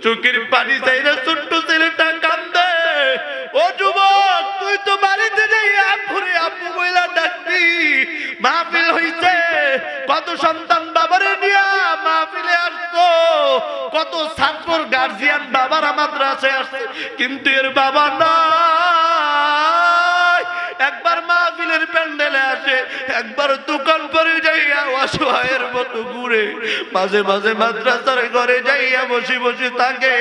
চোখের পানি চাইরা ছোট্ট ছেলেটা কান্দে। ও যুবক, তুই তো বাড়িতে যাই আব্বুরে আব্বু বইলা ডাকবি। মাহফিল হইছে, কত সন্তান বাবারে নিয়া মাহফিলে আসতো, কত ছাত্রর গার্জিয়ান বাবার মাদ্রাসায় আসছে, কিন্তু এর বাবা নাই। একবার মাহফিলের প্যান্ডেলে আসে, একবার দোকান করে যাইয়া অসহায়ের মতো ঘুরে, মাঝে মাঝে মাদ্রাসার ঘরে যাইয়া বসে বসে থাকে।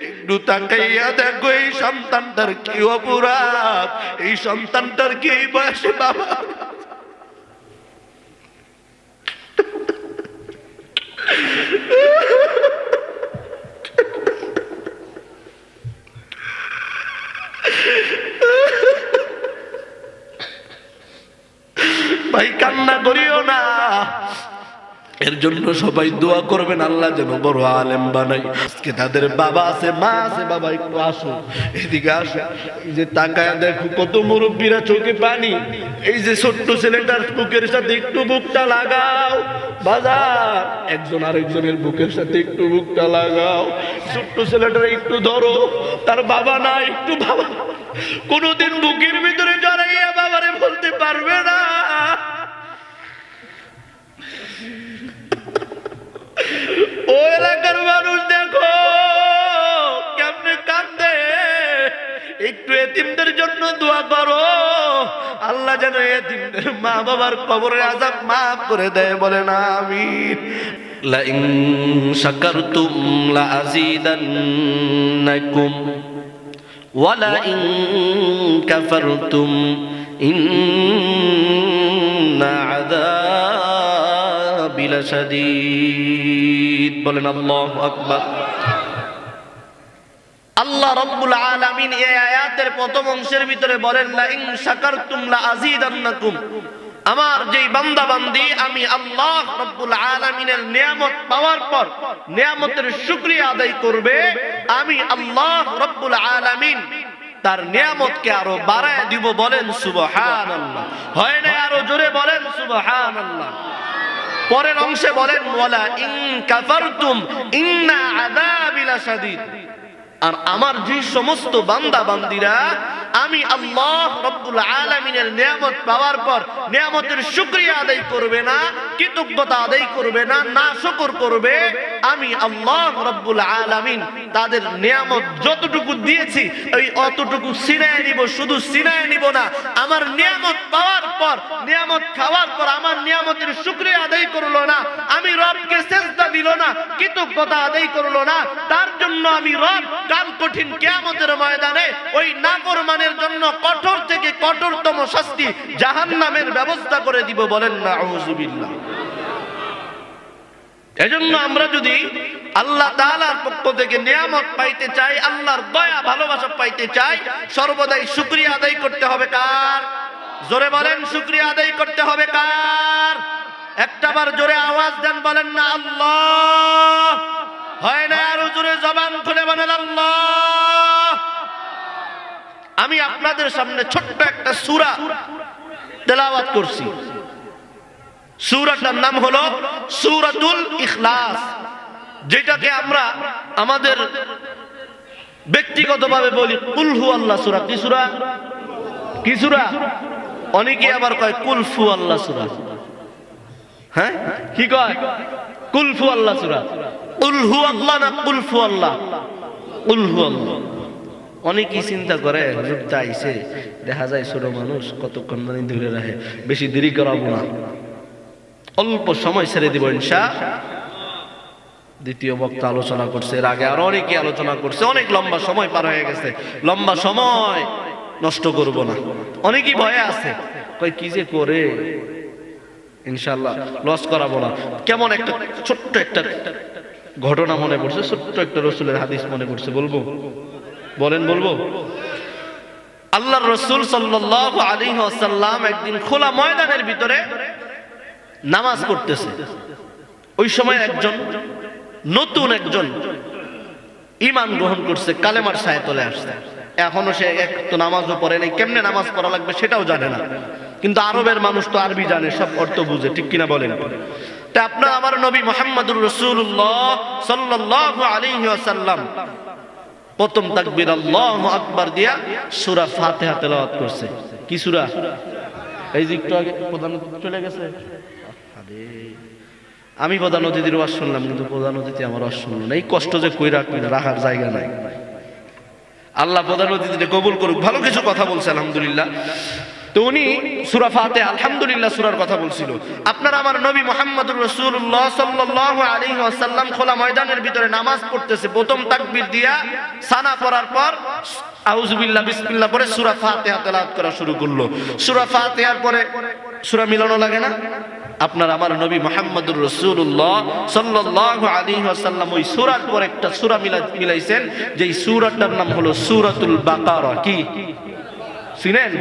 একটু তাকাইয়া দেখো এই সন্তানটার কি অপরাধ, এই সন্তানটার কি এই বয়সে বাবা। ভাই কান্না করিও না, এর জন্য সবাই দোয়া করবেন আল্লাহ যেন বড় আলেম বানাই। আজকে তাদের বাবা আছে, মা আছে, বাবা একটু আসো, এদিকে আসো। এই যে তাকায় দেখো কত মুরব্বীরা চোখে পানি। এই যে ছোট্ট ছেলেটার বুকের সাথে একটু বুকটা লাগাও বাজার, একজন আরেকজনের বুকের সাথে একটু বুকটা লাগাও। ছোট্ট ছেলেটার একটু ধরো, তার বাবা না, একটু বাবা কোনোদিন বুকের ভিতরে জড়াইয়া বাবারে বলতে পারবে না। ও এলাকার মানুষ দেখো কেমনে কান্দে, একটু এতিমদের জন্য দোয়া করো, আল্লাহ যেন এতিমদের মা বাবার কবরের আযাব মাফ করে দেয়, বলে না আমিন। লা ইন শাকারতুম লা আযীদান্নাকুম ওয়া লা ইন কাফারতুম ইন্না আযাবি লাশাদীদ। বলেন আল্লাহু আকবার। আল্লাহ রাব্বুল আলামিন এই আয়াতের প্রথম অংশের ভিতরে বলেন লা ইন শাকারতুম লা আযীদান্নাকুম। আমার যেই বান্দা বান্দি আমি আল্লাহ রাব্বুল আলামিনের নিয়ামত পাওয়ার পর নিয়ামতের শুকরিয়া আদায় করবে, আমি আল্লাহ রাব্বুল আলামিন তার নিয়ামতকে আরো বাড়ায় দিব। বলেন সুবহানাল্লাহ। হয় না? আরো জোরে বলেন সুবহানাল্লাহ। পরের অংশে বলেন ওয়ালা ইন কাফারতুম ইন্না আযাবি লাশাদীদ। আর আমার যে সমস্ত বান্দা বান্দিরা আমি আল্লাহ রাব্বুল আলামিনের নিয়ামত পাওয়ার পর নিয়ামতের শুকরিয়া আদায় করবে না, কৃতজ্ঞতা আদায় করবে না, নাশকর করবে, আমি আল্লাহ রাব্বুল আলামিন তাদের নিয়ামত যতটুকু দিয়েছি ওই অতটুকু ছিনায় নিব। শুধু ছিনায় নিব না, আমার নিয়ামত পাওয়ার পর নিয়ামত খাওয়ার পর আমার নিয়ামতের শুকরিয়া আদায় করলো না, আমি রবকে সেজদা দিল না, কৃতজ্ঞতা আদায় করলো না, তার জন্য আমি রব কাল কঠিন কিয়ামতের ময়দানে ওই নাফরমানের জন্য কঠোর থেকে কঠোরতম শাস্তি জাহান্নামের ব্যবস্থা করে দিব। বলেন নাউযুবিল্লাহ। এজন্য আমরা যদি আল্লাহ তাআলার পক্ষ থেকে নিয়ামত পাইতে চাই, আল্লাহর দয়া ভালোবাসা পাইতে চাই, সর্বদাই শুকরিয়া আদায় করতে হবে কার? জোরে বলেন, শুকরিয়া আদায় করতে হবে কার? একটাবার জোরে আওয়াজ দেন, বলেন না আল্লাহ। হয় না? আরো জোরে জবান খুলে বলেন আল্লাহ। আমি আপনাদের সামনে ছোট্ট একটা সূরা তেলাওয়াত করছি। সূরাটার নাম হলো সূরাতুল ইখলাস, যেটাকে আমরা আমাদের ব্যক্তিগতভাবে বলি কুল হু আল্লাহ সূরা। কি সূরা? কি সূরা? অনেকে আবার কয় কুল ফু আল্লাহ সূরা। হ্যাঁ, কি কয়? কুল ফু আল্লাহ সূরা। কুল হু আল্লাহ না কুল ফু আল্লাহ? কুল হু আল্লাহ। অনেকেই চিন্তা করে হুজুর চাইছে, দেখা যায় ছোট মানুষ কতক্ষণ ধরে রাখে, বেশি দেরি করাবো না, অল্প সময় ছেড়ে দিব ইনশাআল্লাহ। দ্বিতীয় বক্তা আলোচনা করছে, এর আগে আরো অনেকে আলোচনা করছে, অনেক লম্বা সময় পার হয়ে গেছে, লম্বা সময় নষ্ট করব না। অনেকেই ভয়ে আছে, কই কি যে করে, ইনশাআল্লাহ লস করাবো না। কেমন একটা ছোট্ট একটা ঘটনা মনে পড়ছে, ছোট্ট একটা রাসূলের হাদিস মনে পড়ছে, বলবো? বলেন বলবো? আল্লাহর রাসূল সাল্লাল্লাহু আলাইহি ওয়াসাল্লাম একদিন খোলা ময়দানের ভিতরে নামাজ পড়তেছে। ওই সময় নতুন একজন ঈমান গ্রহণ করছে, কালেমার সায়াতলে আসছে। এখনো সে এক তো নামাজও পড়ে নাই, কেমনে নামাজ পড়া লাগবে সেটাও জানে না। কিন্তু আরবের মানুষ তো আরবি জানে, সব অর্থ বুঝে, ঠিক কিনা বলেন? তা আপনার আমার নবী মুহাম্মদুর রাসূলুল্লাহ সাল্লাল্লাহু আলাইহি ওয়াসাল্লাম প্রথম তাকবীর আল্লাহু আকবার দিয়া সূরা ফাতিহা তেলাওয়াত করছে। কি সূরা? এই যে একটু আগে প্রধান অতিথি চলে গেছে। আমি প্রধান অতিথির ওয়াজ শুনলাম, কিন্তু প্রধান অতিথি আমার ওয়াজ শুনল না। এই কষ্ট যে কই রাখার জায়গা নাই। আল্লাহ প্রধান অতিথিকে কবুল করুক। ভালো কিছু কথা বলছে আলহামদুলিল্লাহ। তো উনি সূরা ফাতিহা আলহামদুলিল্লাহ সূরার কথা বলছিল। আপনার আমার নবী মুহাম্মদুর রাসূলুল্লাহ সাল্লাল্লাহু আলাইহি ওয়াসাল্লাম খোলা ময়দানের ভিতরে নামাজ পড়তেছে। প্রথম তাকবীর দিয়া সানা পড়ার পর আউযুবিল্লাহ বিসমিল্লাহ পরে সূরা ফাতিহা তেলাওয়াত করা শুরু করলো। সূরা ফাতিহার পরে সূরা মিলানো লাগে না? আপনার আমার নবী মুহাম্মদুর রাসূলুল্লাহ সাল্লাল্লাহু আলাইহি ওয়াসাল্লাম ওই সূরার পর একটা সূরা মিলাইছেন, যেই সূরাটার নাম হলো সূরাতুল বাকারা। কি শুনেন?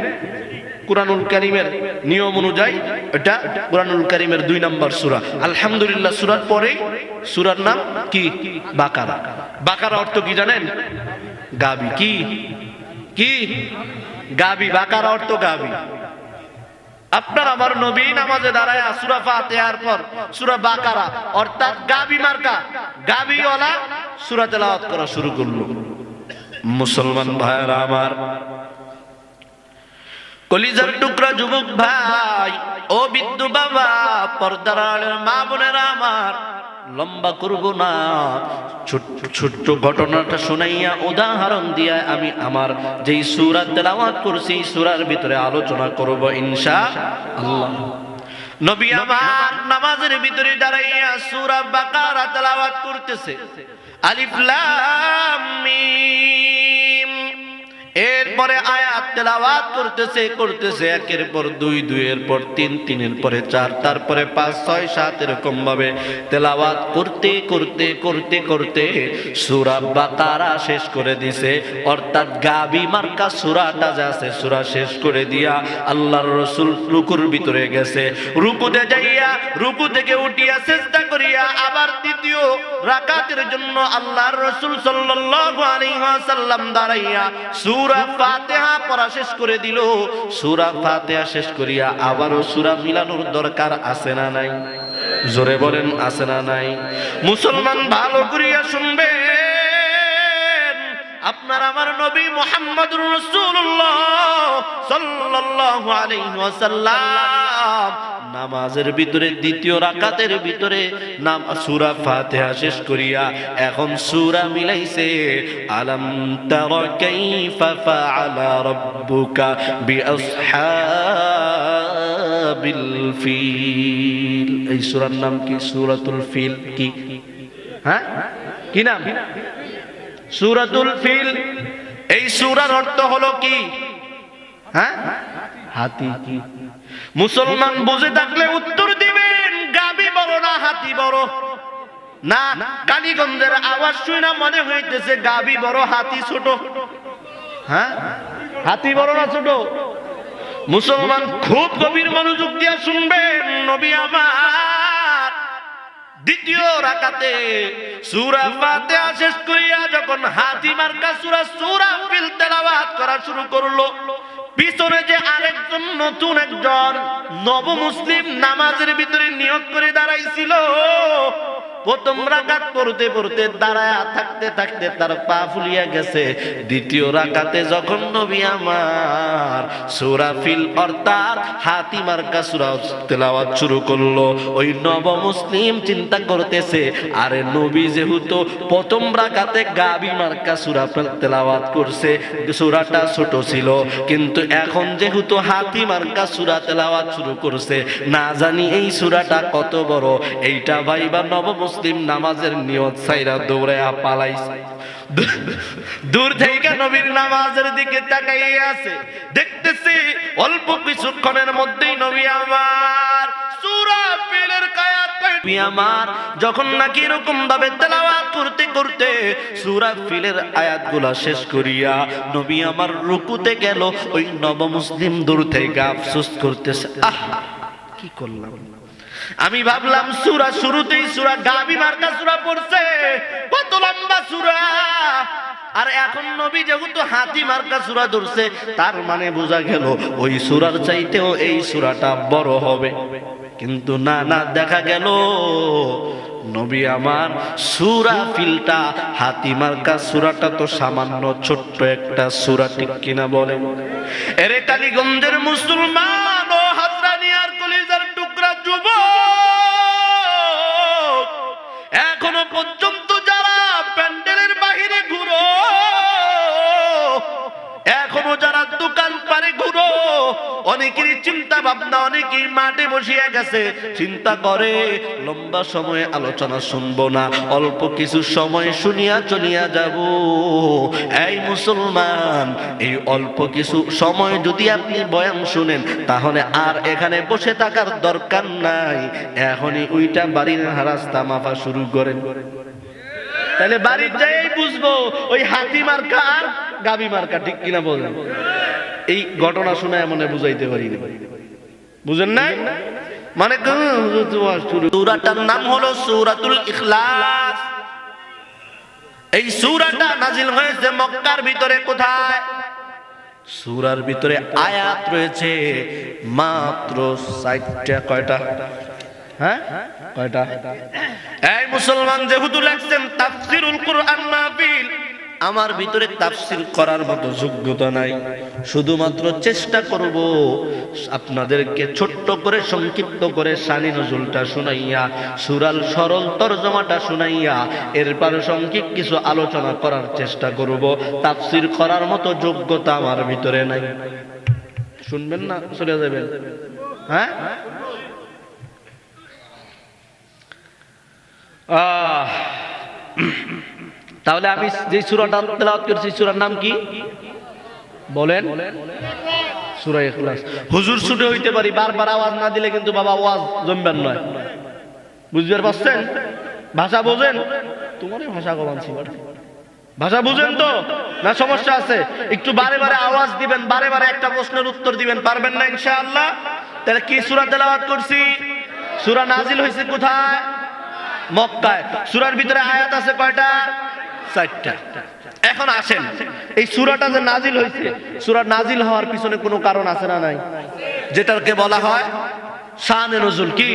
কুরআনুল কারীমের নিয়ম অনুযায়ী এটা কুরআনুল কারীমের 2 নম্বর সূরা। আলহামদুলিল্লাহ সূরার পরেই সূরার নাম কি? বাকারা। বাকারা অর্থ কি জানেন? গাবি। কি কি? গাবি। বাকারা অর্থ গাবি। আপনার আমার নবী নামাজে দাঁড়ায় সূরা ফাতিহার পর সূরা বাকারা অর্থাৎ গাবি মার্কা গাবিওয়ালা সূরা তেলাওয়াত করা শুরু করলো। মুসলমান ভাইরা আমার, কলিজার টুকরা যুবক ভাই, ও বিদ্যু বাবা, পর্দার আড়ালের মা বোনেরা আমার, লম্বা করব না, ছোট্ট ঘটনাটা শুনাইয়া উদাহরণ দিয়া আমি আমার যেই সূরা তেলাওয়াত করছি সূরার ভিতরে আলোচনা করব ইনশাআল্লাহ। নবী আমার নামাজের ভিতরে দাঁড়াইয়া সূরা বাকারা তেলাওয়াত করতেছে। আলিফ লাম মিম, এরপরে আয়াত তেলাওয়াত করতেছে একের পর 2, 2 এর পর 3, 3 এর পরে 4, তারপরে 5, 6, 7 এরকম ভাবে তেলাওয়াত করতে সূরা বাকারা শেষ করে দিছে। অর্থাৎ গাবি মার্কা সূরাটা যা আছে সূরা শেষ করে দিয়া আল্লাহর রাসূল রুকুর ভিতরে গেছে। রুকুতে যাইয়া রুকু থেকে উঠিয়া সিজদা করিয়া আবার দ্বিতীয় রাকাতের জন্য আল্লাহর রাসূল সাল্লাল্লাহু আলাইহি ওয়াসাল্লাম দাঁড়াইয়া সূরা ফাতিহা পড়া শেষ করে দিল। সূরা ফাতিহা শেষ করিয়া আবারও সূরা মিলানোর দরকার আছে না নাই? জোরে বলেন আছে না নাই? মুসলমান ভালো করিয়া শুনবেন, আপনার আমার নবী মুহাম্মদুর রাসূলুল্লাহ সাল্লাল্লাহু আলাইহি ওয়াসাল্লাম নামাজের ভিতরে দ্বিতীয় রাকাতের ভিতরে সূরা ফাতিহা শেষ করিয়া এখন সূরা মিলাইছে। আলাম তারা কাইফা ফাআলা রাব্বুকা বিআসহাবিল ফিল। এই সূরার নাম কি? সূরাতুল ফিল। কি? হ্যাঁ, কি নাম? সূরাতুল ফিল। এই সূরার অর্থ হলো কি? হ্যাঁ, হাতি। কি? মুসলমান বুঝে থাকলে উত্তর দিবেন, গাবি বড় না হাতি বড়? না, কালীগঞ্জের আওয়াজ শুনে মনে হইতেছে গাবি বড় হাতি ছোট। হ্যাঁ, হাতি বড় না ছোট? মুসলমান খুব গভীর মনোযোগ দিয়ে শুনবেন, নবী আমার দ্বিতীয় রাকাতে সূরা ফাতিহা শেষ করিয়া যখন হাতি মার্কা সূরা ফিল তেলাওয়াত করা শুরু করলো, পিছনে যে আরেকজন নতুন একজন নব মুসলিম নামাজের ভিতরে নিয়ত করে দাঁড়াইছিল, প্রথম রাকাত পড়তে দাঁড়ায়া থাকতে তার পা ফুলিয়া গেছে। দ্বিতীয় রাকাতে যখন নবী আমার সূরা ফিল অর্থাৎ হাতি মার্কা সূরা তেলাওয়াত শুরু করলো, ওই নব মুসলিম চিন্তা করতেছে, আরে নবী যেহেতু প্রথম রাকাতে গাবি মার্কা সূরা তেলাওয়াত করছে, সূরাটা ছোট ছিল, কিন্তু এখন যেহেতু হাতি মার্কা সূরা তেলাওয়াত শুরু করছে, না জানি এই সূরাটা কত বড়। এইটা ভাইবা নব মুসলিম নামাজের নিয়ত ছাইরা দৌড়ায়া পালাইছে। দূর থেকে নবীর নামাজের দিকে তাকাইয়া আছে, দেখতেছি অল্প কিছুক্ষণের মধ্যেই নবী আমার সূরা ফিলের আমার যখন নাকি এরকম ভাবে তেলাওয়াত করতে সূরা ফিলের আয়াতগুলা শেষ করিয়া নবী আমার রুকুতে গেল, ওই নব মুসলিম দূর থেকে আফসোস করতেছে, আহ কি করলাম। আমি ভাবলাম সূরা শুরুতেই সূরা গাবি মার্কা সূরা পড়ছে, কত লম্বা সূরা, আর এখন নবী যেহেতু হাতি মার্কা সূরা ধরছে, তার মানে বোঝা গেল ওই সূরার চাইতেও এই সূরাটা বড় হবে। কিন্তু না না, দেখা গেল নবী আমার সূরা ফিলটা, হাতি মার্কা সূরাটা তো সামান্য ছোট্ট একটা সূরা, ঠিক কিনা বলেন? এরে কালীগঞ্জের মুসলমান ও হাতরানিয়ার কলিজার টুকরা যুবক, এখনো পর্যন্ত যারা প্যান্ডেলের বাহিরে ঘুরো, এখনো যারা দোকান পারে ঘুরো, অনেকেরই চিন্তা ভাবনা, অনেকেই মাঠে বসিয়া গেছে, চিন্তা করে লম্বা সময় আলোচনা শুনবো না, অল্প কিছু সময় শুনিয়া চলিয়া যাব। এই মুসলমান, এই অল্প কিছু সময় যদি আপনি বয়ান শুনেন, তাহলে আর এখানে বসে থাকার দরকার নাই, এখনই ওইটা বাড়ির রাস্তা মাপা শুরু করেন। তাহলে বাড়ির যাই বুঝবো ওই হাতি মার্কা আর গাবি মার্কা, ঠিক কিনা বলেন? এই ঘটনা শুনে মনে বুঝাইতে পারি না, বুঝেন না? মানে সূরাটার নাম হলো সূরাতুল ইখলাস। এই সূরাটা নাজিল হয়েছে মক্কার ভিতরে। কোথায়? সূরার ভিতরে আয়াত রয়েছে মাত্র 60টা। কয়টা? হ্যাঁ, কয়টা? এই মুসলমান, যেহেতু লেখছেন তাফসিরুল কুরআন মাহফিল, আমার ভিতরে তাফসির করার মতো যোগ্যতা নাই, শুধুমাত্র চেষ্টা করব আপনাদেরকে ছোট্ট করে সংক্ষিপ্ত করে শানি নজুলটা শুনাইয়া, সূরার সরল তরজমাটা শুনাইয়া, এরপর সংক্ষিপ্ত কিছু আলোচনা করার চেষ্টা করব। তাফসির করার মতো যোগ্যতা আমার ভিতরে নাই। শুনবেন না চলে যাবেন? হ্যাঁ, তাহলে আমি যে সূরাটা তেলাওয়াত করেছি, সূরার নাম কি বলেন? সূরা ইখলাস। হুজুর ছুটে হইতে পারি, বারবার আওয়াজ না দিলে কিন্তু বাবা আওয়াজ জমবেন নয়। বুঝতে পারছেন? ভাষা বোঝেন? তোমারই ভাষা কমানছি, ভাষা বুঝেন তো না? সমস্যা আছে? একটু বারে বারে আওয়াজ দিবেন, বারে বারে একটা প্রশ্নের উত্তর দিবেন, পারবেন না ইনশাআল্লাহ? তাহলে কি সূরা তেলাওয়াত করছি? সূরা নাজিল হয়েছে কোথায়? মক্কায়। সূরার ভিতরে আয়াত আছে কয়টা? 4টা। এখন আসেন, এই সূরাটা যে নাজিল হয়েছে, সূরা নাজিল হওয়ার পিছনে কোনো কারণ আছে না নাই? যেটাকে বলা হয় শানে নজুল। কি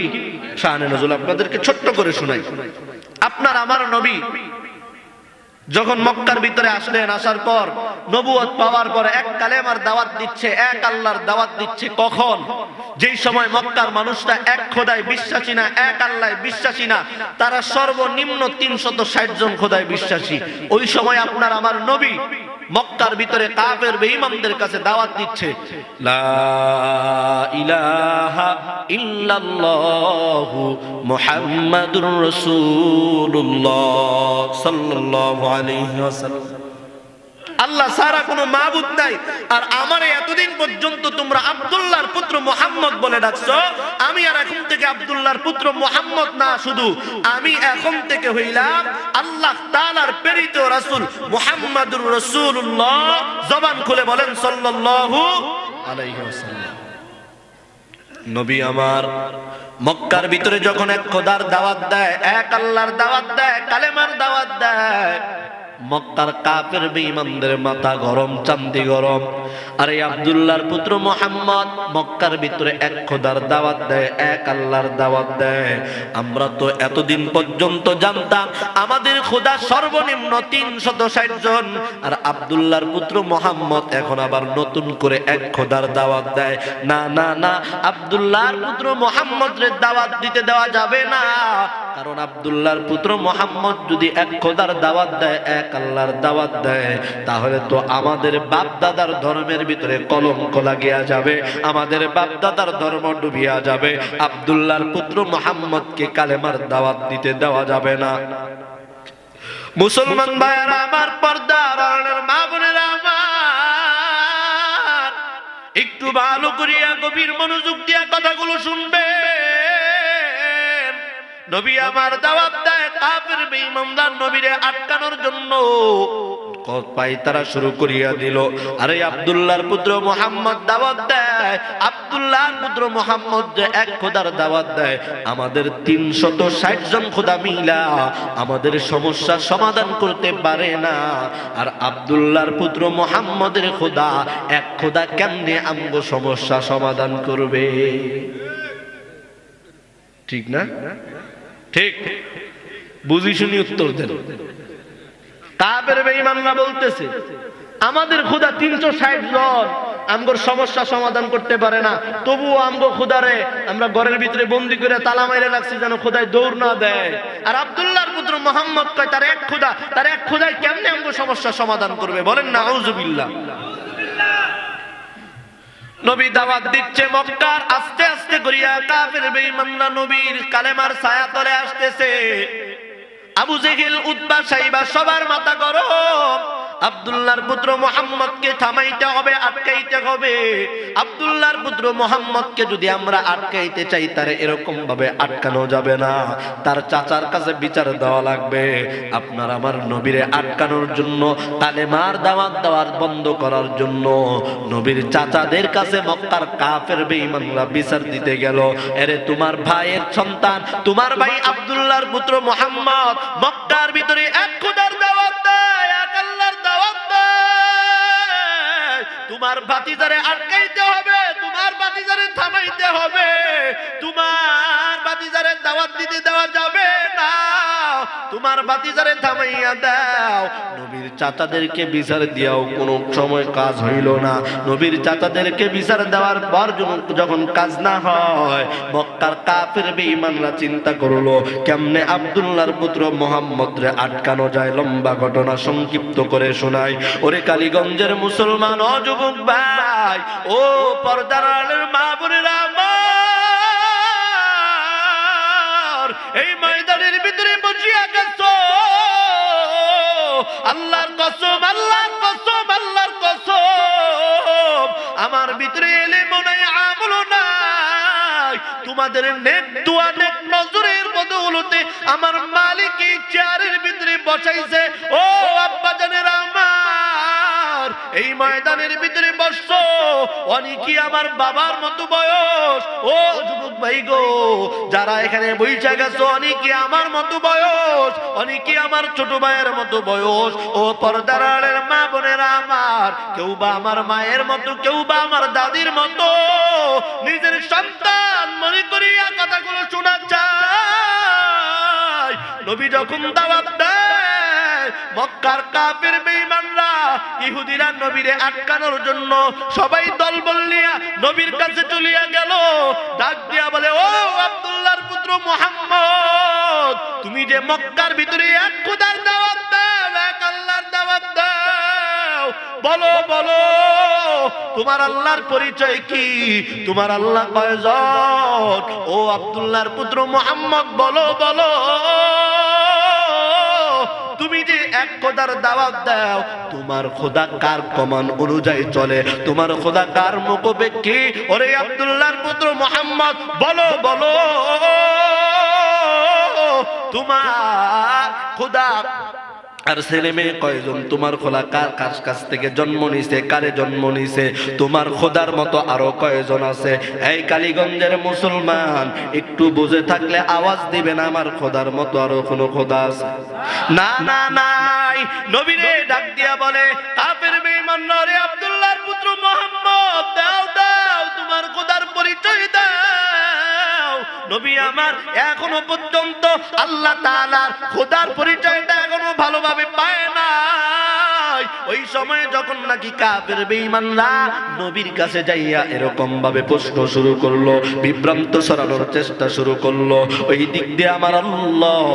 শানে নজুল? আপনাদেরকে ছোট্ট করে শোনাই। আপনার আমার নবী যখন মক্কার ভিতরে আসলেন, আসার পর নবুয়ত পাওয়ার পর এক কালেমার দাওয়াত দিচ্ছে, এক আল্লাহর দাওয়াত দিচ্ছে। কখন? যেই সময় মক্কার মানুষরা এক খোদায় বিশ্বাসী না, এক আল্লাহ বিশ্বাসী না, তারা সর্বনিম্ন 360 জন খোদায় বিশ্বাসী। ওই সময় আপনার আমার নবী মক্কার ভিতরে কাফের বেঈমানদের কাছে দাওয়াত দিচ্ছে, লা ইলাহা ইল্লাল্লাহু মুহাম্মাদুর রাসূলুল্লাহ সাল্লাল্লাহু আলাইহি ওয়াসাল্লাম। আল্লাহ ছাড়া কোনো মাবুদ নাই। আর আমারে এতদিন পর্যন্ত তোমরা আব্দুল্লাহর পুত্র মুহাম্মদ বলে ডাকছো, আমি আর এখন থেকে আব্দুল্লাহর পুত্র মুহাম্মদ না, শুধু আমি এখন থেকে হইলাম আল্লাহ তাআলার প্রেরিত রাসূল মুহাম্মাদুর রাসূলুল্লাহ। জবান খুলে বলেন সাল্লাল্লাহু আলাইহি ওয়াসাল্লাম। নবী আমার মক্কার ভিতরে যখন এক খোদার দাওয়াত দেয়, এক আল্লাহর দাওয়াত দেয়, কালেমার দাওয়াত দেয়, মক্কার কাফের বেঈমানদের মাথা গরম, চান্দি গরম। আর এই আব্দুল্লাহর পুত্র মুহাম্মদ মক্কার ভিতরে এক খোদার দাওয়াত দেয়, এক আল্লাহর দাওয়াত দেয়। আমরা তো এতদিন পর্যন্ত জানতাম আমাদের খোদা সর্বনিম্ন 360 জন, আর আব্দুল্লাহর পুত্র মুহাম্মদ এখন আবার নতুন করে এক খোদার দাওয়াত দেয়। না না না, আব্দুল্লাহর পুত্র মুহাম্মদের দাওয়াত দিতে দেওয়া যাবে না, কারণ আব্দুল্লাহর পুত্র মুহাম্মদ যদি এক খোদার দাওয়াত দেয়, এক আল্লাহর দাওয়াত দেয়, তাহলে তো আমাদের বাপ দাদার ধর্মের ভিতরে কলঙ্ক লাগিয়া যাবে, আমাদের বাপ দাদার ধর্ম ডুবিয়া যাবে। আব্দুল্লাহর পুত্র মুহাম্মদকে কালেমার দাওয়াত দিতে দেওয়া যাবে না। মুসলমান ভাইয়েরা আমার, পর্দার আড়ালের মা বোনেরা আমার, একটু ভালো করিয়া গভীর মনোযোগ দিয়া কথাগুলো শুনবে। নবী আমার দাওয়াত দেয় কাফের বেঈমানদার নবীরে আটকানোর জন্য। পাই তারা শুরু করিয়া দিল। আরে আব্দুল্লাহর পুত্র মুহাম্মদ দাওয়াত দেয়, আব্দুল্লাহর পুত্র মুহাম্মদ যে এক খোদার দাওয়াত দেয়, আমাদের 360 জন খোদা মিলা আমাদের সমস্যা সমাধান করতে পারে না। আর আব্দুল্লাহর পুত্র মুহাম্মদের খোদা এক খোদা কেমনে আমগো সমস্যা সমাধান করবে? ঠিক না? ঠিক, বুঝি শুনি উত্তর দেন। কাফের বেঈমানরা বলতেছে আমাদের খোদা 360 জন, আমগোর সমস্যা সমাধান করতে পারে না, তবুও আমগো খোদারে আমরা ঘরের ভিতরে বন্দি করে তালা মাইরে রাখছি যেন খোদায় দৌড় না দেয়। আর আব্দুল্লাহর পুত্র মুহাম্মদ কয় তার এক খোদা, তার এক খোদায় কেমনে আমগো সমস্যা সমাধান করবে? বলেন না আউযুবিল্লাহ। নবী দাওয়াত দিচ্ছে মক্কার, আস্তে আস্তে করিয়া কাফের বেঈমানরা নবীর কালেমার ছায়া তলে আসতেছে। আবু জেহেল, উতবা, সাইবা সবার মাথা গরম। আব্দুল্লাহর পুত্র মুহাম্মদকে থামাইতে হবে, আটকাইতে হবে। আব্দুল্লাহর পুত্র মুহাম্মদকে যদি আমরা আটকাইতে চাই তারে এরকম ভাবে আটকানো যাবে না, তার চাচার কাছে বিচার দেওয়া লাগবে। আপনার আমার নবীরে আটকানোর জন্য, কালেমার দাওয়াত দেওয়ার বন্ধ করার জন্য নবীর চাচাদের কাছে মক্কার কাফের বেঈমানরা বিচার দিতে গেল। এরে তোমার ভাইয়ের সন্তান, তোমার ভাই আব্দুল্লাহর পুত্র মুহাম্মদ মক্কার ভিতরে এক খোদার দাওয়াত দেয়, এক আল্লাহর দাওয়াত দেয়। তোমার ভাতিজারে আটকাইতে হবে, তোমার ভাতিজারে থামাইতে হবে, তোমার ভাতিজারে দাওয়াত দিতে দেওয়া যাবে না, তোমার ভাতিজারে থামাইয়া দাও। নবীর চাচাদেরকে বিচার দিয়াও কোনো সময় কাজ হইল না। নবীর চাচাদেরকে বিচার দেওয়ার পর যখন কাজ না হয়, মক্কার কাফের বেঈমানরা চিন্তা করলো কেমনে আব্দুল্লাহর পুত্র মুহাম্মদরে আটকানো যায়। লম্বা ঘটনা সংক্ষিপ্ত করে শোনাই। ওরে কালীগঞ্জের মুসলমান ও যুবক ভাই, ও পর্দার আড়ালের মা বোনেরা আমার, এই ময়দানের ভিতরে বসিয়া গেছো, আল্লাহর কসম, আল্লাহর কসম, আল্লাহর কসম, আমার ভিতরে ইলম নাই, আমল নাই। তোমাদের নেক দোয়া, নেক নজরের বদৌলতে আমার মালিক এই চেয়ারের ভিতরে বসাইছে। ও আব্বা জানেরা আমার, এই ময়দানের ভিতরে বসছো, অনেকেই আমার বাবার মতো বয়স। ও যুবক ভাই গো, যারা এখানে বইসা গেছো, অনেকে আমার মতো বয়স, অনেকে আমার ছোট ভাইয়ের মতো বয়স। ও পর্দার আড়ালের মা বোনেরা আমার, কেউ বা আমার মায়ের মতো, কেউ বা আমার দাদির মতো, নিজের সন্তান মনে করিয়া কথাগুলো শোনা চাই। নবী যখন দাওয়াত দেয়, মক্কার কাফের বেঈমানরা, ইহুদিরা নবীরে আটকানোর জন্য সবাই দলবল নিয়ে নবীর কাছে চলিয়া গেল। ডাক দিয়া বলে, ও আব্দুল্লাহর পুত্র মুহাম্মদ, তুমি যে মক্কার ভিতরে এক খোদার দাওয়াত দাও, এক আল্লাহর দাওয়াত দাও, বলো বলো তোমার আল্লাহর পরিচয় কি? তোমার আল্লাহ কয়জন? ও আব্দুল্লাহর পুত্র মুহাম্মদ বলো বলো, তুমি যে এক খোদার দাওয়াত দাও, তোমার খোদা কার কমান অনুযায়ী চলে? তোমার খোদা কার মুখাপেক্ষী? ওরে আব্দুল্লাহর পুত্র মুহাম্মদ বলো বলো, তোমার খোদা আর ছেলে মেয়ে কয়জন? তোমার খোদা কার কাছ থেকে জন্ম নিছে, কারে জন্ম নিছে? তোমার খোদার মতো আরো কয়জন আছে? এই কালীগঞ্জের মুসলমান, একটু বুঝে থাকলে আওয়াজ দিবেন, আমার খোদার মতো আরো কোনো খোদা আছে? না না নাই। নবীরে ডাক দিয়া বলে, কাফের বেঈমানরা, রে আব্দুল্লাহর পুত্র মুহাম্মদ, দাও দাও তোমার খোদার পরিচয় দাও। নবী আমার এখনো পর্যন্ত আল্লাহ তাআলার খোদার পরিচয়টা এখনো ভালোভাবে পায় নাই। ওই সময় যখন নাকি কাফের বেঈমানরা নবীর কাছে যাইয়া এরকম ভাবে প্রশ্ন শুরু করলো, বিভ্রান্ত ছড়ানোর চেষ্টা শুরু করলো, ওই দিক দিয়ে আমার আল্লাহ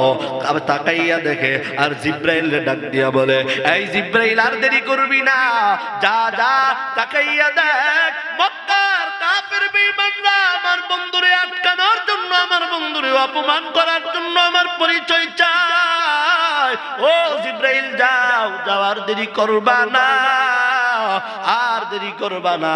তাকাইয়া দেখে আর জিব্রাইল ডাক দিয়া বলে, এই জিব্রাইল আর দেরি করবি না, যা যা তাকাইয়া দেখ, মক্কার কাফের বেঈমানরা আমার বন্ধুরে আটকানোর জন্য, আমার বন্ধুরে অপমান করার জন্য আমার পরিচয় চায়। ও জিব্রাইল যাও, যাওয়ার দেরি করবা না, আর দেরি করবা না,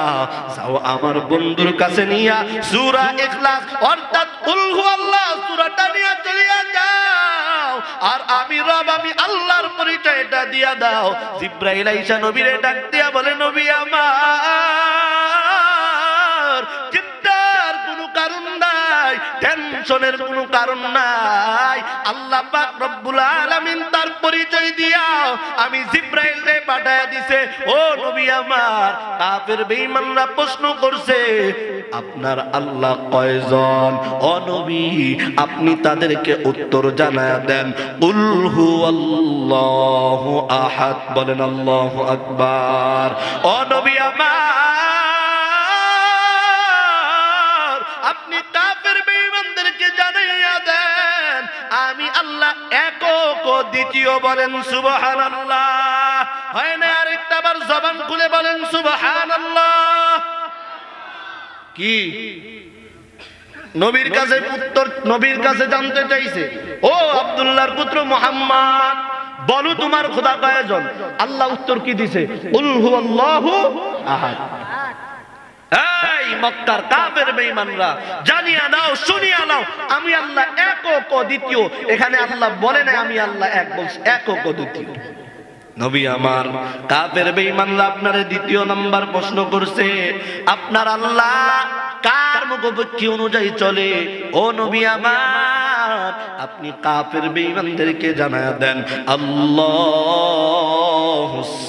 যাও আমার বন্ধুর কাছে নিয়া সূরা ইখলাস অর্থাৎ কুল হুয়াল্লাহ সূরাটা নিয়ে চলিয়া যাও, আর আমি রব, আমি আল্লাহর পরিচয়টা দিয়া দাও। জিব্রাইল আইসা নবীরে ডাক দিয়া বলে, নবী আমার চিন্তার কোনো কারণ নাই, টেনশনের কোনো কারণ নাই। আল্লাহ পাক রব্বুল আলামিন তার পরিচয় দিয়া আমি জিবরাইলকে পাঠায়া দিছে। ও নবী আমার, কাফের বেঈমানরা প্রশ্ন করছে আপনার আল্লাহ কয়জন? ও নবী, আপনি তাদেরকে উত্তর জানায়া দেন, কুল হুয়াল্লাহু আহাদ। বলেন আল্লাহু আকবার। ও নবী আমার, আপনি কাফের বেঈমানদেরকে জানাইয়া দেন আমি আল্লাহ একক ও দ্বিতীয়। বলেন সুবহানাল্লাহ। হয় না আরেকটা বার জবান খুলে বলেন সুবহানাল্লাহ। কি নবীর কাছে উত্তর, নবীর কাছে জানতে চাইছে, ও আব্দুল্লাহর পুত্র মুহাম্মদ, বলো তোমার খোদা কয়জন? আল্লাহ উত্তর কি দিছে? কুল হুয়াল্লাহু আহাদ। এই মক্কার কাফের বেঈমানরা, জানিয়া নাও, শুনিয়া নাও, আমি আল্লাহ একক ও দ্বিতীয়। এখানে আল্লাহ বলে না আমি আল্লাহ এক, বলছে একক ও দ্বিতীয়। নবী আমার, কাফের বেঈমানরা আপনারে দ্বিতীয় নাম্বার প্রশ্ন করছে, আপনার আল্লাহ কার মুখোপেক্ষী অনুযায়ী চলে? ও নবী আমার, আপনি কাফের বেঈমানদেরকে জানায়া দেন আল্লাহুস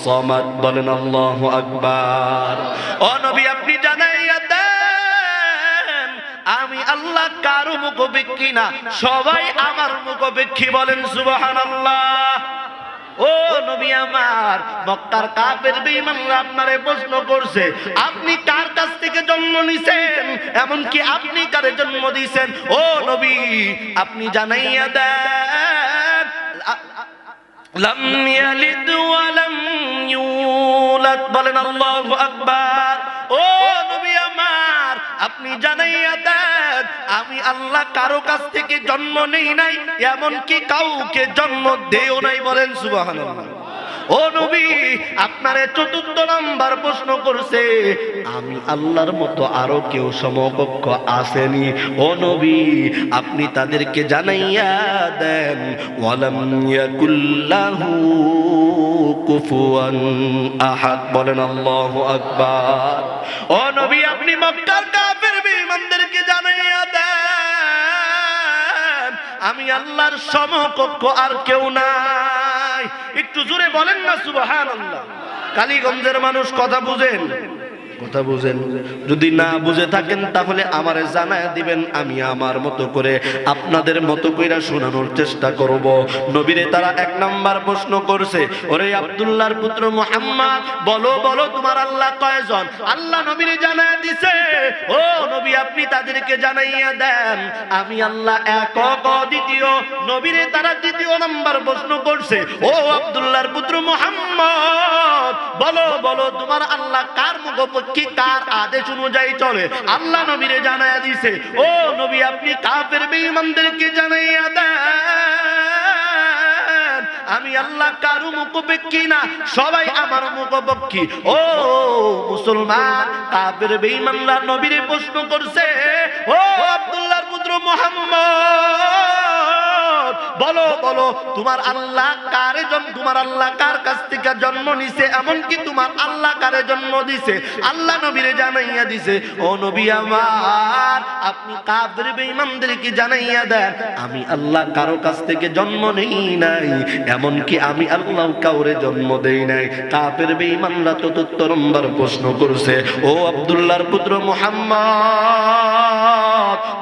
সামাদ। বলেন আল্লাহু আকবার। ও নবী, আপনি জানাইয়া দেন আমি আল্লাহ কারো মুখোপেক্ষী না, সবাই আমার মুখোপেক্ষী। বলেন সুবহানাল্লাহ। ও নবী আমার, মক্কার কাফের বেঈমানরা আপনারে প্রশ্ন করছে আপনি কার কাছ থেকে জন্ম নিছেন, এমন কি আপনি কারে জন্ম দিয়েছেন? ও নবী, আপনি জানাইয়া দেন লাম ইয়ালিদ ওয়া লাম ইউলাদ। বলেন আল্লাহু আকবার। ও নবী আমার, আপনি জানাইয়া দেন আমি আল্লাহ কারো কাছ থেকে জন্ম নেই নাই, এমন কি কাউকে জন্ম দেও নাই। বলেন সুবহানাল্লাহ। ও নবী, আপনারে চতুর্থ নাম্বার প্রশ্ন করছে আমি আল্লাহর মতো আরো কেউ সমকক্ষ আসেনি? ও নবী, আপনি তাদেরকে জানাইয়া দেন ওয়ালাম ইয়াকুল্লাহু কুফুয়ান আহাদ। বলেন আল্লাহু আকবার। ও নবী, আপনি মক্কার কাফের বেঈমানদেরকে জানাইয়া দেন আমি আল্লাহর সমকক্ষ আর কেউ নাই। একটু জোরে বলেন না সুবহানাল্লাহ। কালীগঞ্জের মানুষ কথা বুঝেন, কথা বুঝেন। যদি না বুঝে থাকেন তাহলে আমারে জানায় দিবেন, আমি আমার মতো করে আপনাদের মতো কইরা শোনানোর চেষ্টা করব। নবীরে তারা এক নাম্বার প্রশ্ন করছে, ওরে আব্দুল্লাহর পুত্র মুহাম্মদ, বলো বলো তোমার আল্লাহ কয়জন? আল্লাহ নবীরে জানায় দিছে, ও নবী, আপনি তাদেরকে জানাইয়া দেন আমি আল্লাহ একক দ্বিতীয়। নবীরে তারা দ্বিতীয় নাম্বার প্রশ্ন করছে, ও আব্দুল্লাহর পুত্র মুহাম্মদ, বলো বলো তোমার আল্লাহ কার মুখোপেক্ষী, কার আদেশ অনুযায়ী চলে? আল্লাহ নবীরে জানাইয়া দিছে, ও নবী, আপনি কাফের বেঈমানদেরকে জানাইয়া দেন আমি আল্লাহ কারো মুখোপেক্ষী না, সবাই আমার মুখোপেক্ষী। ও মুসলমান, কাফের বেঈমানরা নবীরে প্রশ্ন করছে, ও আব্দুল্লাহর পুত্র মুহাম্মদ, বলো বলো তোমার আল্লাহ কারে জন্ম, তোমার আল্লাহ কার কাছ থেকে জন্ম নিছে, এমন কি তোমার আল্লাহ কারে জন্ম দিছে? আল্লাহ নবীরে জানাইয়া দিছে, ও নবী আমার, আপনি কাফের বেঈমানদেরকে জানাইয়া দেন আমি আল্লাহ কারো কাছ থেকে জন্ম নেই নাই, এমন কি আমি আল্লাহ কাউরে জন্ম দেই নাই। কাফের বেঈমানরা চতুর্থ নম্বর প্রশ্ন করছে, ও আব্দুল্লাহর পুত্র মুহাম্মদ,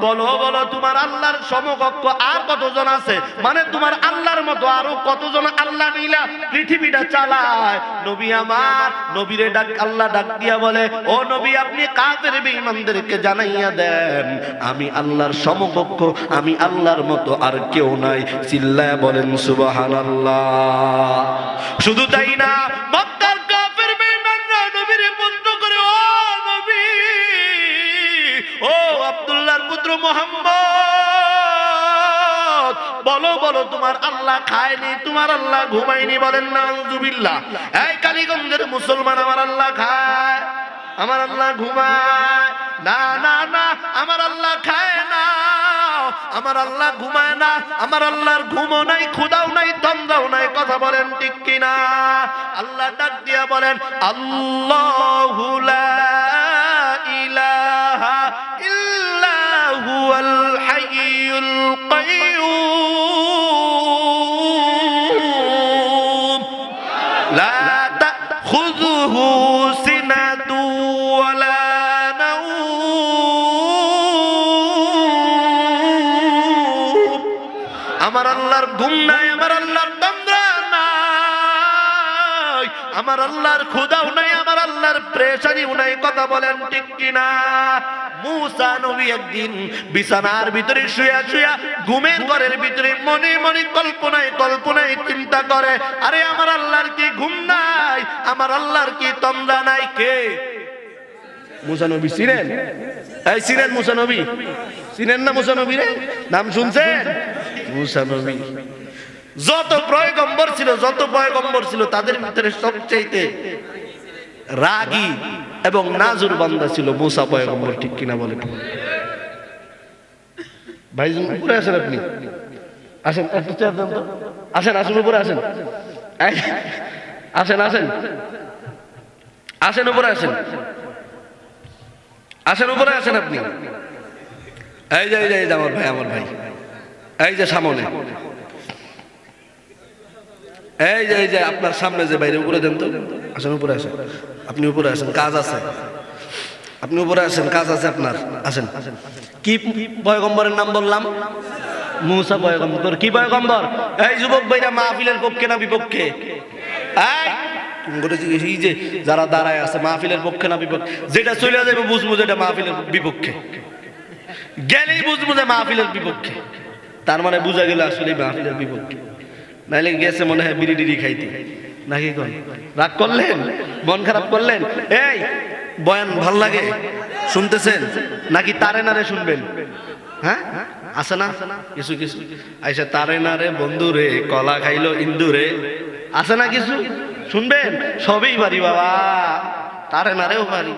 বলো বলো তোমার আল্লাহর সমকক্ষ আর কতজন আছে? মানে তোমার আল্লাহর মতো আরো কতজন আল্লাহ মিলা পৃথিবীটা চালায়? নবী আমার, নবীরে ডাক, আল্লাহ ডাক দিয়া বলে, ও নবী, আপনি কাফের বেঈমানদেরকে জানাইয়া দেন আমি আল্লাহর সমকক্ষ, আমি আল্লাহর মতো আর কেউ নাই। চিল্লায়া বলেন সুবহানাল্লাহ। শুধু তাই না, মক্কার কাফের বেঈমানরা নবীরে প্রশ্ন করে, ও নবী, ও আব্দুল্লাহর পুত্র মুহাম্মদ, বলো বলো তোমার আল্লাহ খায়নি, তোমার আল্লাহ ঘুমায়নি? বলেন নাউযুবিল্লাহ। এই কালীগঞ্জের মুসলমান, আমার আল্লাহ খায়, আমার আল্লাহ ঘুমায় না? না না, আমার আল্লাহ খায় না, আমার আল্লাহ ঘুমায় না, আমার আল্লাহর ঘুমও নাই, ক্ষুধাও নাই, তন্দ্রাও নাই। কথা বলেন ঠিক কিনা? আল্লাহ ডাক দিয়া বলেন, আল্লাহু লা ইলাহা ইল্লা হুয়াল হাই লা তাখুযুহু সিনাতু ওয়ালা নাওম। আমার আল্লাহর ঘুম নাই, আমার আল্লাহর তন্দ্রা নাই, আমার আল্লাহর ক্ষুধাও নাই, আমার আল্লাহর প্রেশানিও নাই। কথা বলেন ঠিক কিনা? মুসা নবী একদিন বিছানার ভিতরে শুয়া শুয়া ঘুমের ঘরের ভিতরে মনে মনে কল্পনায় কল্পনায় চিন্তা করে, আরে আমার আল্লাহর কি ঘুম নাই, আমার আল্লাহর কি তন্দ্রা নাই? কে? মুসা নবী চিনেন? এই চিনেন মুসা নবী? চিনেন না মুসা নবী রে? নাম শুনছেন? মুসা নবী যত পয়গম্বর ছিল তাদের ভিতরে সবচেয়ে রাগী এবং নাজুর বান্দা ছিল মুসা পয়গম্বর। ঠিক কিনা বলেন? ভাই উপরে আসেন, আপনি আসেন, একটু চেয়ার দেন তো। আসেন, আসেন উপরে আসেন, আসেন আসেন আসেন উপরে আসেন, আসেন উপরে আসেন আপনি। এই যে আমার ভাই, আমার ভাই, এই যে সামনে, এই যে আপনার সামনে যে বাইরে, উপরে দেন তো। আসেন উপরে আসেন, আপনি উপরে আসেন, কাজ আছে। আপনি উপরে আসেন, কাজ আছে আপনার। আসেন। কি পয়গম্বরের নাম বললাম? মুসা পয়গম্বর। কি পয়গম্বর? এই যুবক ভাইরা মাহফিলের পক্ষে না বিপক্ষে? এই যে যারা দাঁড়ায় আছে, মাহফিলের পক্ষে না বিপক্ষে? যেটা চলে যাবে বুঝবো যেটা মাহফিলের বিপক্ষে, গেলেই বুঝবো যে মাহফিলের বিপক্ষে। তার মানে বুঝা গেল আসলে মাহফিলের বিপক্ষে। নাইলে গেছে মনে হয় বিড়ি টিড়ি খাইতে, নাকি? কোন রাগ করলেন, মন খারাপ করলেন? এই বয়ান ভাল লাগে শুনতেছেন নাকি তারে নারে শুনবেন? হ্যাঁ আছে না কিছু কিছু আইসা তারে নারে বন্ধু রে কলা খাইলো ইন্দু রে, আছে না কিছু? শুনবেন? সবই পারি বাবা, তারে নারেও পারি।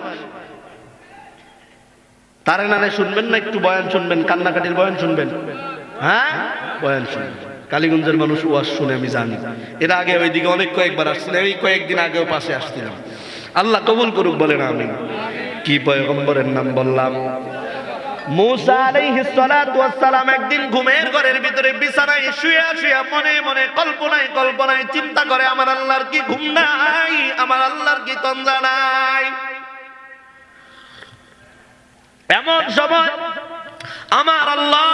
তারে নারে শুনবেন না একটু বয়ান শুনবেন, কান্নাকাটির বয়ান শুনবেন? হ্যাঁ বয়ান শুনবেন। কালীগঞ্জের মানুষ ওয়াজ শুনে আমি জানি। এর আগে ওইদিকে অনেক কয়েকবার আসছিলাম, এই কয়েকদিন আগেও পাশে আসছিলাম। আল্লাহ কবুল করুক, বলেন আমিন। কি পয়গম্বরের নাম বললাম? মুসা আলাইহিস সালাতু ওয়াস সালাম একদিন ঘুমের ঘরের ভিতরে বিছানায় শুয়ে শুয়ে মনে মনে কল্পনায় কল্পনায় চিন্তা করে, আমার আল্লাহর কি ঘুম নাই, আমার আল্লাহর কি তন্দ্রা নাই? এমন সময় আমার আল্লাহ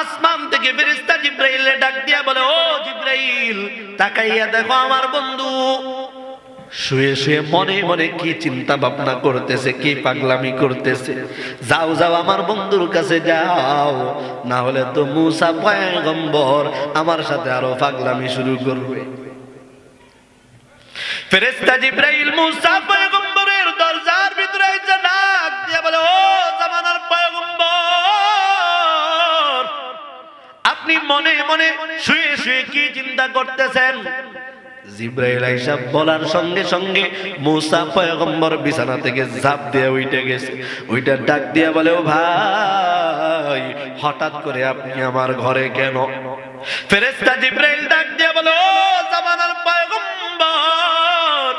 আসমান থেকে ফেরেশতা জিবরাইল ডাক দিয়া বলে, ও জিবরাইল, তাকাইয়া দেখো আমার বন্ধু শুয়ে শুয়ে মনে মনে কি চিন্তা ভাবনা করতেছে, কি পাগলামি করতেছে। যাও যাও আমার বন্ধুর কাছে যাও, না হলে তো মুসা পয়গম্বর আমার সাথে আরো পাগলামি শুরু করবে। ফেরেশতা জিবরাইল মুসা পয়গম্বরের দরজার ভিতরে এসে ডাক দিয়া বলে, ও জামানার পয়গম্বর, আপনি মনে মনে শুয়ে শুয়ে কি চিন্তা করতেছেন? জিবরাইল আইসা বলার সঙ্গে সঙ্গে মুসা পয়গম্বর বিছানা থেকে ঝাঁপ দিয়ে উঠে গেছে। ওইটা ডাক দিয়া বলে, ও ভাই, হঠাৎ করে আপনি আমার ঘরে কেন? ফেরেশতা জিবরাইল ডাক দিয়া বলে, ও জামানার পয়গম্বর,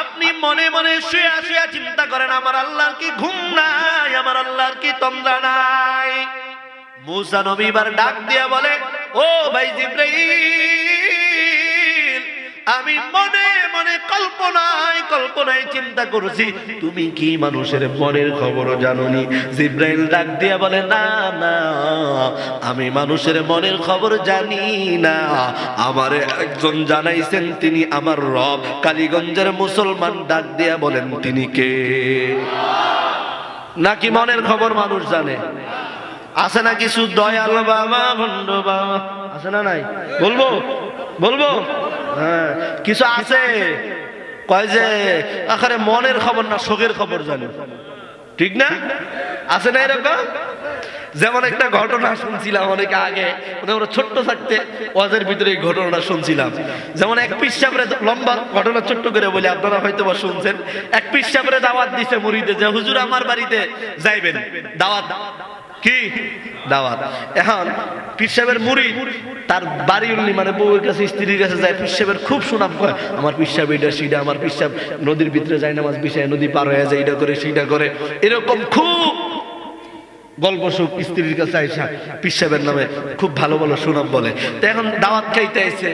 আপনি মনে মনে শুয়ে শুয়ে চিন্তা করেন, আমার আল্লাহর কি ঘুম নাই, আমার আল্লাহর কি তন্দ্রা নাই? মুসা নবী এবার ডাক দিয়া বলে, ও ভাই জিবরাইল, আমি মনে মনে কল্পনায় কল্পনায় চিন্তা করছি, তুমি কি মানুষের মনের খবর জানোনি? জিবরাইল ডাক দিয়া বলে, না না, আমি মানুষের মনের খবর জানি না, আমারে একজন জানাইছেন, তিনি আমার রব। কালীগঞ্জের মুসলমান ডাক দিয়া বলেন, তিনি কে? নাকি মনের খবর মানুষ জানে? আছে না কিছু দয়াল বাবা, ভণ্ড বাবা, আছে না নাই? বলবো বলবো হ্যাঁ কিছু আছে, কয় যে আরে মনের খবর না শোকের খবর জানি, ঠিক না? আছে না এরকম? যেমন একটা ঘটনা শুনছিলাম অনেক আগে, আমরা ছোট্ট থাকতে ওয়াজের ভিতরে এই ঘটনাটা শুনছিলাম। যেমন এক পীর সাহেবের, লম্বা ঘটনা ছোট্ট করে বলি, আপনারা হয়তো বা শুনছেন। এক পীর সাহেবের দাওয়াত দিছে মুরিদে যে হুজুর আমার বাড়িতে যাইবেন, দাওয়াত কি দাওয়াত। এখন পীর সাহেবের মুরিদ তার বাড়ি উল্লি মানে বউয়ের কাছে স্ত্রীর কাছে যায়, পীর সাহেবের খুব সুনাম করে, আমার পীর সাহেব এটা সেটা, আমার পীর সাহেব নদীর ভিতরে যায় নামাজ বিছায়, নদী পার হয়ে যায়, এটা করে সেটা করে, এরকম খুব গল্প সুখ স্ত্রীর কাছে আইসা পীর সাহেবের নামে খুব ভালো ভালো সুনাম বলে। তো এখন দাওয়াত খাইতে আইছে,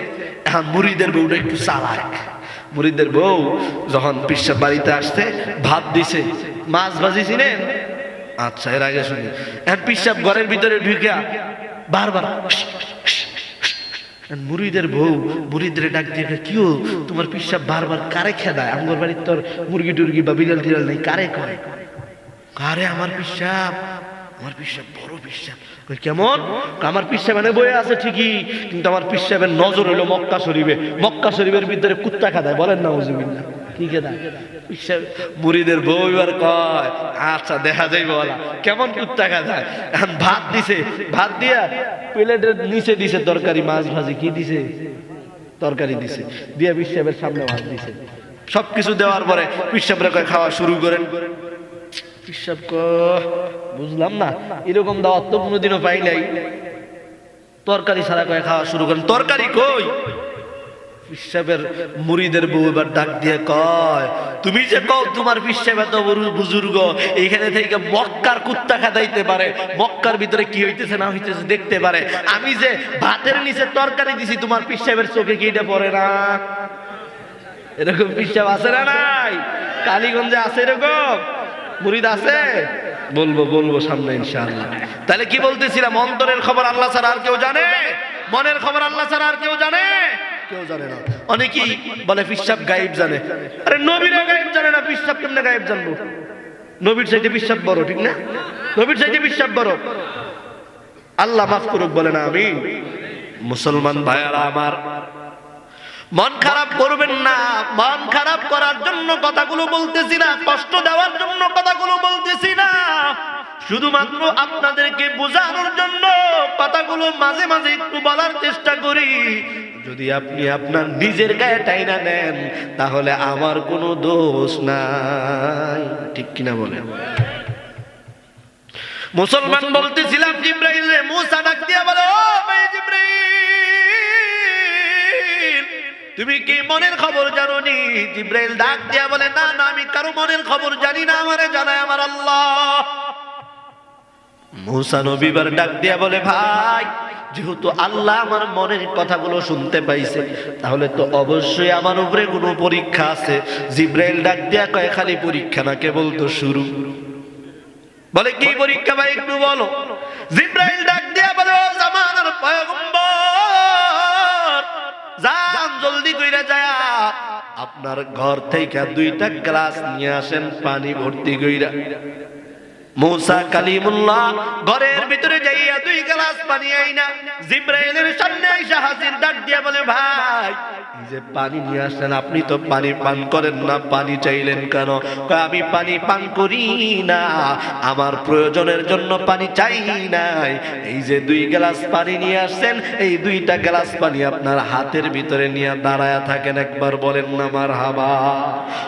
এখন মুরিদের বউটা একটু চালাক, মুরিদের বউ যখন পিসাব বাড়িতে আসছে, ভাত দিছে, মাছ ভাজি চিনেন? আচ্ছা, এর আগে শুনি। এখন পিসাব ঘরের ভিতরে ঢুকিয়া বারবার মুরিদের বউ মুরিদের ডাক দিয়ে, কিও তোমার পিসাব বারবার কারে খেদায়? আমার বাড়ির তোর মুরগি টুরগি বা বিড়াল টিড়াল নেই, কারে কয়? কারে? আমার পিসাব বড় পিসাব। কেমন? আমার পিসাব মানে বয়ে আছে ঠিকই, কিন্তু আমার পিসাবের নজর হলো মক্কা শরীফে। মক্কা শরীফের ভিতরে কুত্তা খাদায়, বলেন না হুজুবিল্লাহ। কি খেদায়? পিসাব। মুরিদের বউ এবার কয়, আচ্ছা দেখা যাই বলা কেমন কুত্তা খাদায়। এখন ভাত দিছে, ভাত দিয়া প্লেটের নিচে দিছে তরকারি, মাছ ভাজি, কি দিছে? তরকারি দিছে, দিয়া পিসাবের সামনে ভাত দিছে। সবকিছু দেওয়ার পরে পিসাবরে কয় খাওয়া শুরু করেন। পিসাব বুঝলাম না, এরকম দাওয়াত তো কোনোদিনও পাই নাই। তরকারি ছাড়া কয়ে খাওয়া শুরু করেন। তরকারি কই? পিসাবের মুরিদের বউ এবার ডাক দিয়ে কয়, তুমি যে কও তোমার পিসাব এত বুজুর্গ, এইখানে থেকে মক্কার কুত্তা খাদাইতে পারে, মক্কার ভিতরে কি হইতেছে না হইতেছে দেখতে পারে। আমি যে ভাতের নিচে তরকারি দিছি, তোমার পিসাবের চোখে কি এটা পড়ে না? এরকম পিসাব আছে না নাই? কালীগঞ্জে আছে এরকম মুরিদ আছে? বলবো সামনে ইনশাআল্লাহ। তাহলে কি বলতেছিলাম, অন্তরের খবর আল্লাহ ছাড়া আর কেউ জানে? মনের খবর আল্লাহ ছাড়া আর কেউ জানে? কেউ জানে না। অনেকেই বলে পিসাব গায়েব জানে। আরে নবীরা গায়েব জানে না, পিসাব কেমনে গায়েব জানবো? নবীর চাইতে পিসাব বড়, ঠিক না? নবীর চাইতে পিসাব বড়। আল্লাহ মাফ করুক, বলে না আমি। মুসলমান ভাইয়ারা আমার, মন খারাপ করবেন না। মন খারাপ করার জন্য কথাগুলো বলতেছি না, কষ্ট দেওয়ার জন্য কথাগুলো বলতেছি না, শুধুমাত্র আপনাদেরকে বোঝানোর জন্য কথাগুলো মাঝে মাঝে একটু বলার চেষ্টা করি। যদি আপনি আপনার নিজের গায়ে টাইনা নেন, তাহলে আমার কোনো দোষ নাই, ঠিক কিনা বলেন? মুসলমান বলতেছিলাম, জিব্রাইল রে মুসা ডাক দিয়া বলে, ও ভাই জিব্রাইল, তুমি কি মনের খবর জানো নি? জিব্রাইল ডাক দিয়া বলে, না না, আমি কারো মনের খবর জানি না, আমারে জানায় আমার আল্লাহ। মুসা নবী বার ডাক দিয়া বলে, ভাই যেহেতু আল্লাহ আমার মনের কথাগুলো শুনতে পাইছে, তাহলে তো অবশ্যই আমার উপরে কোনো পরীক্ষা আছে। জিব্রাইল ডাক দিয়া কয়, খালি পরীক্ষা না, কেবল তো শুরু। বলে কি পরীক্ষা ভাই একটু বলো? জিব্রাইল ডাক দিয়া বলে, ও জামানার পয়গম্বর, যান জলদি কইরা যায় আপনার ঘর থেকে 2টা গ্লাস নিয়ে আসেন পানি ভর্তি কইরা। মুসা কালিমুল্লাহ ঘরের ভিতরে যাইয়া 2 গ্লাস পানি আইনা জিব্রাইলের সামনে আইসা হাজির। ডাক দিয়া বলে, ভাই এই যে পানি নিয়ে আসলেন, আপনি তো পানি পান করেন না, পানি চাইলেন কেন? আমি পানি পান করি না, আমার প্রয়োজনের জন্য পানি চাই নাই। এই যে 2 গ্লাস পানি নিয়ে আসছেন, এই 2টা গ্লাস পানি আপনার হাতের ভিতরে নিয়ে দাঁড়ায়া থাকেন, একবার বলেন না মারহাবা।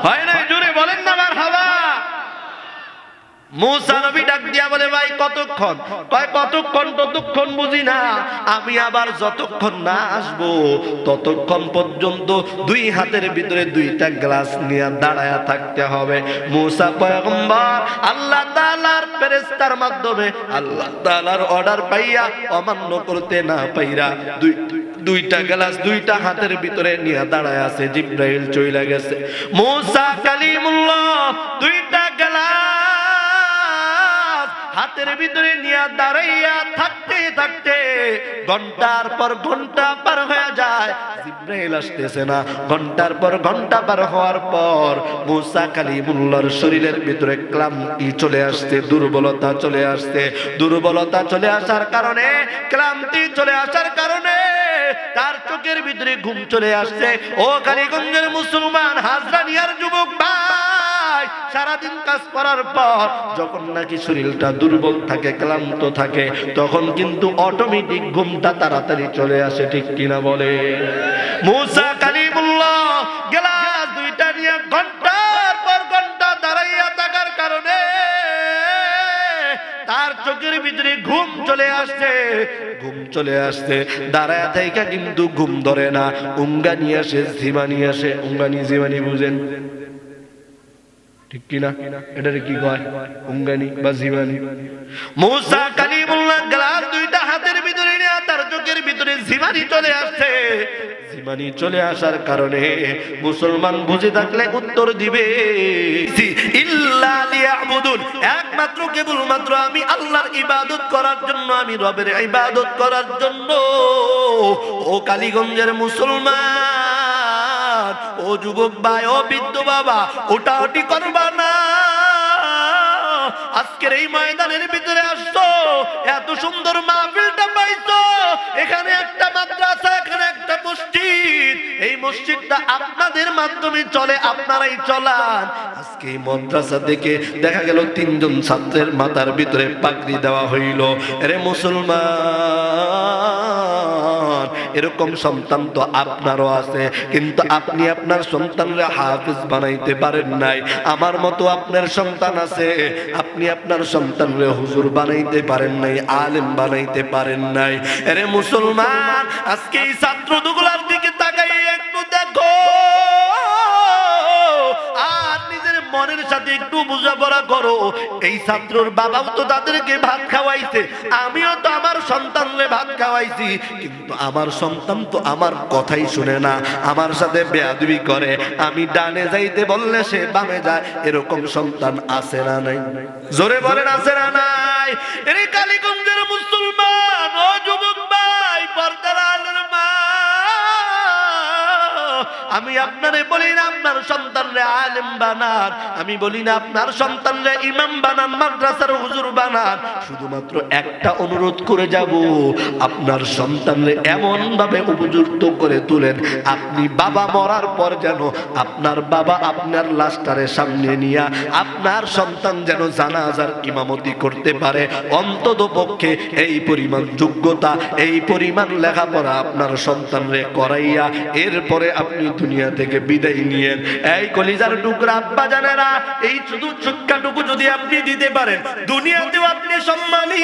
হয় না? জোরে বলেন না মারহাবা। মুসা নবী ডাক দিয়া বলে, ভাই কতক্ষণ? কয় কতক্ষণ ততক্ষণ বুঝি না, আমি আবার যতক্ষণ না আসবো ততক্ষণ পর্যন্ত 2 হাতের ভিতরে 2টা গ্লাস নিয়ে দাঁড়ায়া থাকতে হবে। মুসা পয়গম্বর আল্লাহ তাআলার ফেরেশতার মাধ্যমে আল্লাহ তাআলার অর্ডার পাইয়া অমান্য করতে না পাইরা 2টা গ্লাস 2টা হাতের ভিতরে নিয়ে দাঁড়ায় আছে। জিব্রাইল চইলা গেছে। মুসা কালিমুল্লাহ 2টা গ্লাস হাতের ভিতরে নিয়ে দাঁড়াইয়া থাকতে থাকতে ঘন্টার পর ঘন্টা পার হয়ে যায়, জিব্রাইল আসতেছে না। ঘন্টার পর ঘন্টা পার হওয়ার পর মুসা কালিমুল্লাহর শরীরের ভিতরে ক্লান্তি চলে আসছে, দুর্বলতা চলে আসছে। দুর্বলতা চলে আসার কারণে, ক্লান্তি চলে আসার কারণে তার চোখের ভিতরে ঘুম চলে আসছে। ও কালীগঞ্জের মুসলমান হাজরানিয়ার যুবক ভাই, সারাদিন কাজ করার পর যখন নাকি শরীরটা দুর্বল থাকে, ক্লান্ত থাকে, তখন কিন্তু অটোমেটিক ঘুমটা তাড়াতাড়ি চলে আসে, ঠিক কিনা বলে? মুসা কালিমুল্লাহ গ্লাস 2টা নিয়ে ঘন্টার পর ঘন্টা দাঁড়াইয়া থাকার কারণে তার চোখের ভিতরে ঘুম চলে আসছে। ঘুম চলে আসছে, দাঁড়ায় থাইকা কিন্তু ঘুম ধরে না, উঙ্গা নিয়ে আসে, ঝিমা নিয়ে আসে। উঙ্গানি ঝিমানি বুঝেন, ঠিক কিনা? এটারে কি কয়? উঙ্গানি বা ঝিমানি। মুসা কালিমুল্লাহ গ্লাস 2টা হাতের ভিতরে নিয়ে তার চোখের ভিতরে ভিতরে জিমানি চলে আসছে। জিমানি চলে আসার কারণে মুসলমান বুঝে থাকলে উত্তর দিবে ইল্লা লিয়াবুদুন, একমাত্র কেবলমাত্র আমি আল্লাহর ইবাদত করার জন্য, আমি রবের ইবাদত করার জন্য। ও কালীগঞ্জের মুসলমান, ও যুবক ভাই, ও বৃদ্ধ বাবা, ওটাওটি করবা না। আজকের এই ময়দানের ভিতরে আসছো, এত সুন্দর মাহফিলটা পাইছো, এখানে একটা মাদ্রাসা, এখানে একটা মসজিদ, এই মসজিদটা আপনাদের মাধ্যমে চলে, আপনারাই চলান। আজকে এই মাদ্রাসা থেকে দেখা গেল 3 জন ছাত্রের মাথার ভিতরে পাগড়ি দেওয়া হইল। আরে মুসলমান, এরকম সন্তান তো আপনারও আছে, কিন্তু আপনি আপনার সন্তানরা হাফেজ বানাইতে পারেন নাই। আমার মতো আপনার সন্তান আছে, আপনি আপনার সন্তানরে হুজুর বানাইতে পারেন নাই, আলেম বানাইতে পারেন নাই। আরে মুসলমান, আজকে এই ছাত্রগুলোর দিকে তাকাই একটু দেখো, আর নিজের মনের সাথে একটু বোঝাপড়া করো। এই ছাত্রর বাবাও তো তাদেরকে ভাত খাওয়াইছে, আমিও তো আমার সন্তানরে ভাত খাওয়াইছি, কিন্তু আমার সন্তান তো আমার কথাই শুনে না, আমার সাথে বেয়াদবি করে। আমি ডানে যাইতে বললে সে বামে যায়, এরকম সন্তান আছে না নাই? জোরে বলেন আছে না নাই? এই কালীগঞ্জের মুসলমান, ও যুবক ভাই, পর্দার আলের মা, আমি আপনারে বলি না আপনার সন্তানরে আলেম বানান, আমি বলি না আপনার সন্তানরে ইমাম বানান, মাদ্রাসার হুজুর বানান। শুধুমাত্র একটা অনুরোধ করে যাব, আপনার সন্তানরে এমন ভাবে উপযুক্ত করে তুলেন, আপনি বাবা মরার পর যেন আপনার বাবা আপনার লাশটারে সামনে নিয়ে আপনার সন্তান যেন জানাজার ইমামতি করতে পারে। অন্তত পক্ষে এই পরিমাণ যোগ্যতা, এই পরিমাণ লেখাপড়া আপনার সন্তানরে করাইয়া এরপরে আপনি দুনিয়া থেকে বিদায় নিয়েন। এই কলিজার টুকরা আব্বা জানেরা, এই শুধু শিক্ষাটুকু যদি আপনি দিতে পারেন, দুনিয়াতেও আপনি সম্মানী,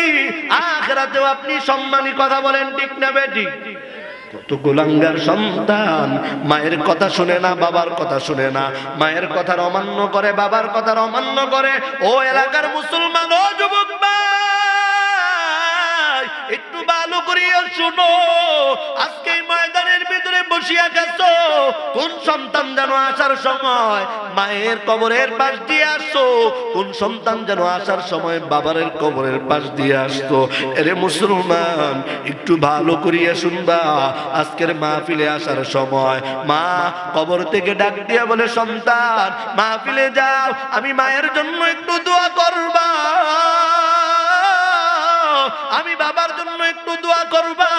আখিরাতেও আপনি সম্মানী। কথা বলেন ঠিক না বেটি? কত গোলাঙ্গার সন্তান মায়ের কথা শুনে না, বাবার কথা শুনে না, মায়ের কথার অমান্য করে, বাবার কথার অমান্য করে। ও এলাকার মুসলমান, ও যুবক ভাই, একটু ভালো করিয়া শুনো, আজকে ময়দানের ভিতরে বসিয়া গেছো, কোন সন্তান যেন আসার সময় মায়ের কবরের পাশ দিয়ে আসছো, কোন সন্তান যেন আসার সময় বাবারের কবরের পাশ দিয়ে আসতো। এরে মুসলমান, একটু ভালো করিয়া শুনবা, আজকের মাহফিলে আসার সময় মা কবর থেকে ডাক দিয়া বলে, সন্তান মাহফিলে যাও, আমি মায়ের জন্য একটু দোয়া করবা, আমি বাবার জন্য একটু দোয়া করবা।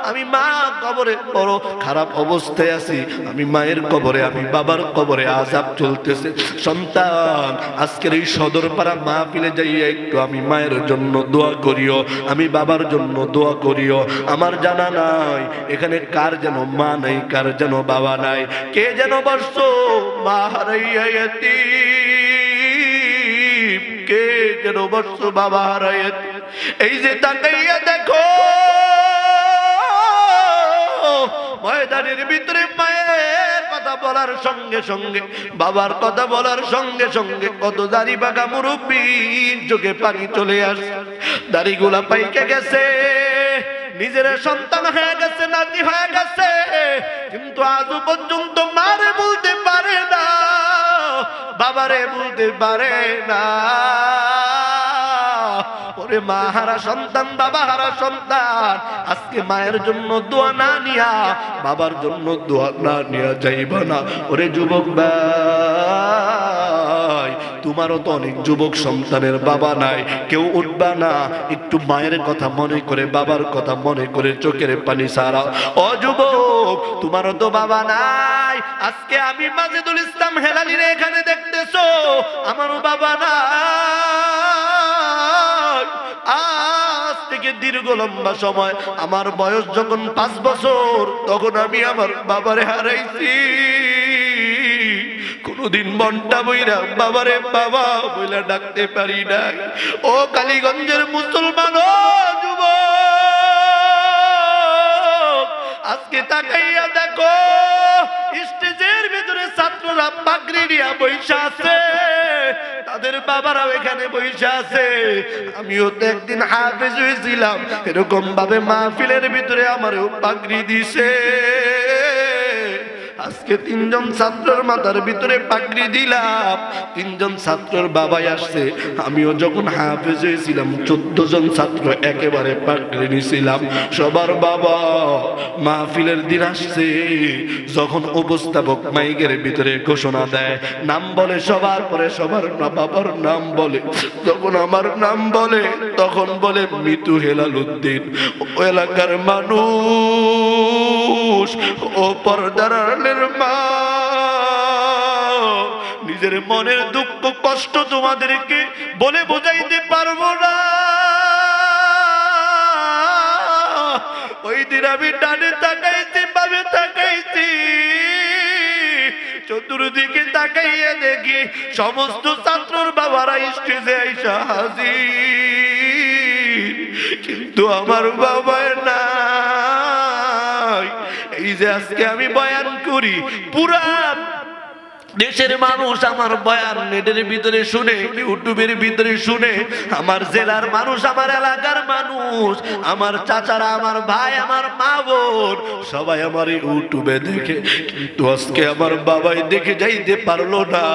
আমি মা কবরে বড় খারাপ অবস্থায় আছি, আমি মায়ের কবরে, আমি বাবার কবরে আযাব চলতেছে। সন্তান আজকের এই সদরপাড়া মাহফিলে যাইয়া একটু আমি মায়ের জন্য দোয়া করিও, আমি বাবার জন্য দোয়া করিও। আমার জানা নাই এখানে কার যেন মা নাই, কার যেন বাবা নাই, কে যেন বসছো মা হারাইয়া ইয়াতীম, কে যেন বসছো বাবা হারাইয়া। এই যে তাকাইয়া দেখো, ময়দানের ভিতরে মায়ের কথা বলার সঙ্গে সঙ্গে, বাবার কথা বলার সঙ্গে সঙ্গে কত দাড়ি বাঁকা মুরব্বীর চোখে পানি চলে আসে, দাড়িগুলা পাইকে গেছে, নিজের সন্তান হয়ে গেছে, নাতি হয়ে গেছে, কিন্তু আজও পর্যন্ত মারে বলতে পারে না, বাবারে বলতে পারে না। ওরে মা হারা সন্তান, বাবা হারা সন্তান, আজকে মায়ের জন্য দোয়া না নিয়া, বাবার জন্য দোয়া না নিয়া যাইবা না। ওরে যুবক ভাই, তোমারও তো অনেক যুবক সন্তানের বাবা নাই, কেউ উঠবা না, একটু মায়ের কথা মনে করে, বাবার কথা মনে করে চোখের পানি ছাড়াও। ও যুবক, তোমারও তো বাবা নাই, আজকে আমি মাজেদুল ইসলাম হেলালিরে এখানে দেখতেছো, আমারও বাবা নাই। আজ থেকে দীর্ঘ লম্বা সময়, আমার বয়স যখন 5 বছর, তখন আমি আমার বাবারে হারাইছি। কোনদিন মনটা বইরা বাবারে বাবা বইলা ডাকতে পারি নাই। ও কালীগঞ্জের মুসলমান, ও যুবক, আজকে তাকাইয়া দেখো, স্টেজের ভিতরে ছাত্ররা পাগড়ি নিয়ে বইসা আছে, তাদের বাবারাও এখানে বসে আছে। আমিও তো একদিন হাফেজ হয়েছিলাম, এরকম ভাবে মাহফিলের ভিতরে আমারও পাগড়ি দিছে। আজকে তিনজন ছাত্রের মাথার ভিতরে পাগড়ি দিলাম, তিনজন ছাত্রের বাবাই আসছে। আমিও যখন হাফেজ হয়েছিলাম 14 জন ছাত্র একেবারে পাগড়ি নিয়েছিলাম, সবার বাবা। মাহফিলের দিন আসছে, যখন উপস্থাপক মাইকের ভিতরে ঘোষণা দেয়, নাম বলে সবার পরে সবার বাবার নাম বলে, যখন আমার নাম বলে তখন বলে মিতু হেলাল উদ্দিন। ও এলাকার মানুষ, ও পর্দার আড়ালের মা, নিজের মনের দুঃখ কষ্ট তোমাদেরকে বলে বোঝাইতে পারবো না। ওই দিন আমি ডানে তাকাইছি, বামে তাকাইছি, চতুর্দিকে তাকাইয়া দেখি সমস্ত ছাত্রর বাবারা স্টেজে আইসা হাজির, কিন্তু আমার বাবার নাই। এই যে আজকে আমি বয়ান করি, পুরা দেশের মানুষ আমার বয়ান নেটের ভিতরে শুনে, ইউটিউবের ভিতরে শুনে, আমার জেলার মানুষ, আমার এলাকার মানুষ, আমার চাচারা, আমার ভাই, আমার মা বোন সবাই আমার ইউটিউবে দেখে, কিন্তু আজকে আমার বাবাই দেখে যাইতে পারলো না।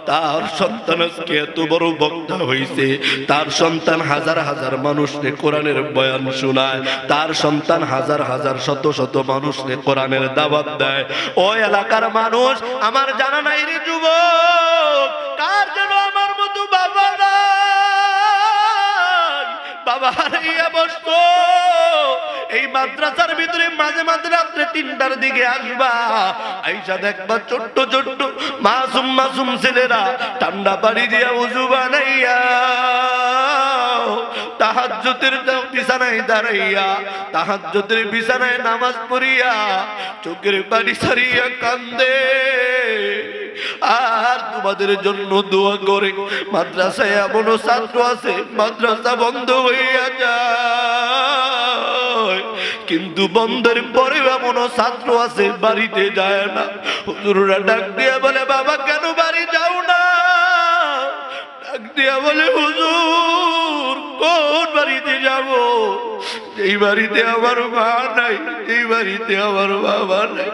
তার সন্তান আজকে এত বড় বক্তা হয়েছে, তার সন্তান হাজার হাজার মানুষকে কোরআনের বয়ান শোনায়, তার সন্তান হাজার হাজার শত শত মানুষকে কোরআনের দাওয়াত দেয়। ওই এলাকার মানুষ আমার জানা নাই রে যুবক, কার যেন আমার মতো বাবা নাই। বাবা হারিয়ে বসতো এই মাদ্রাসার ভিতরে, মাঝে মাঝে রাত্রে 3টার দিকে আসবা, আইসা দেখবা ছোট্ট ছোট্ট মাসুম মাসুম ছেলেরা ঠান্ডা পানি দিয়া উজু বানাইয়া তাহাজ্জুদের বিছানায় দাঁড়াইয়া, তাহাজ্জুদের বিছানায় নামাজ পড়িয়া চোখের পানি ছাড়িয়া কান্দে আর তোমাদের জন্য দোয়া করে। মাদ্রাসায় এমনও ছাত্র আছে মাদ্রাসা বন্ধ হইয়া যায়, কিন্তু বন্ধের পরে এমনও ছাত্র আছে বাড়িতে যায় না। হুজুররা ডাক দিয়া বলে, বাবা কেন বাড়ি যাও না? ডাক দিয়া বলে, হুজুর কোন বাড়িতে যাব? এই বাড়িতে আমার মা নাই, এই বাড়িতে আমার বাবা নাই।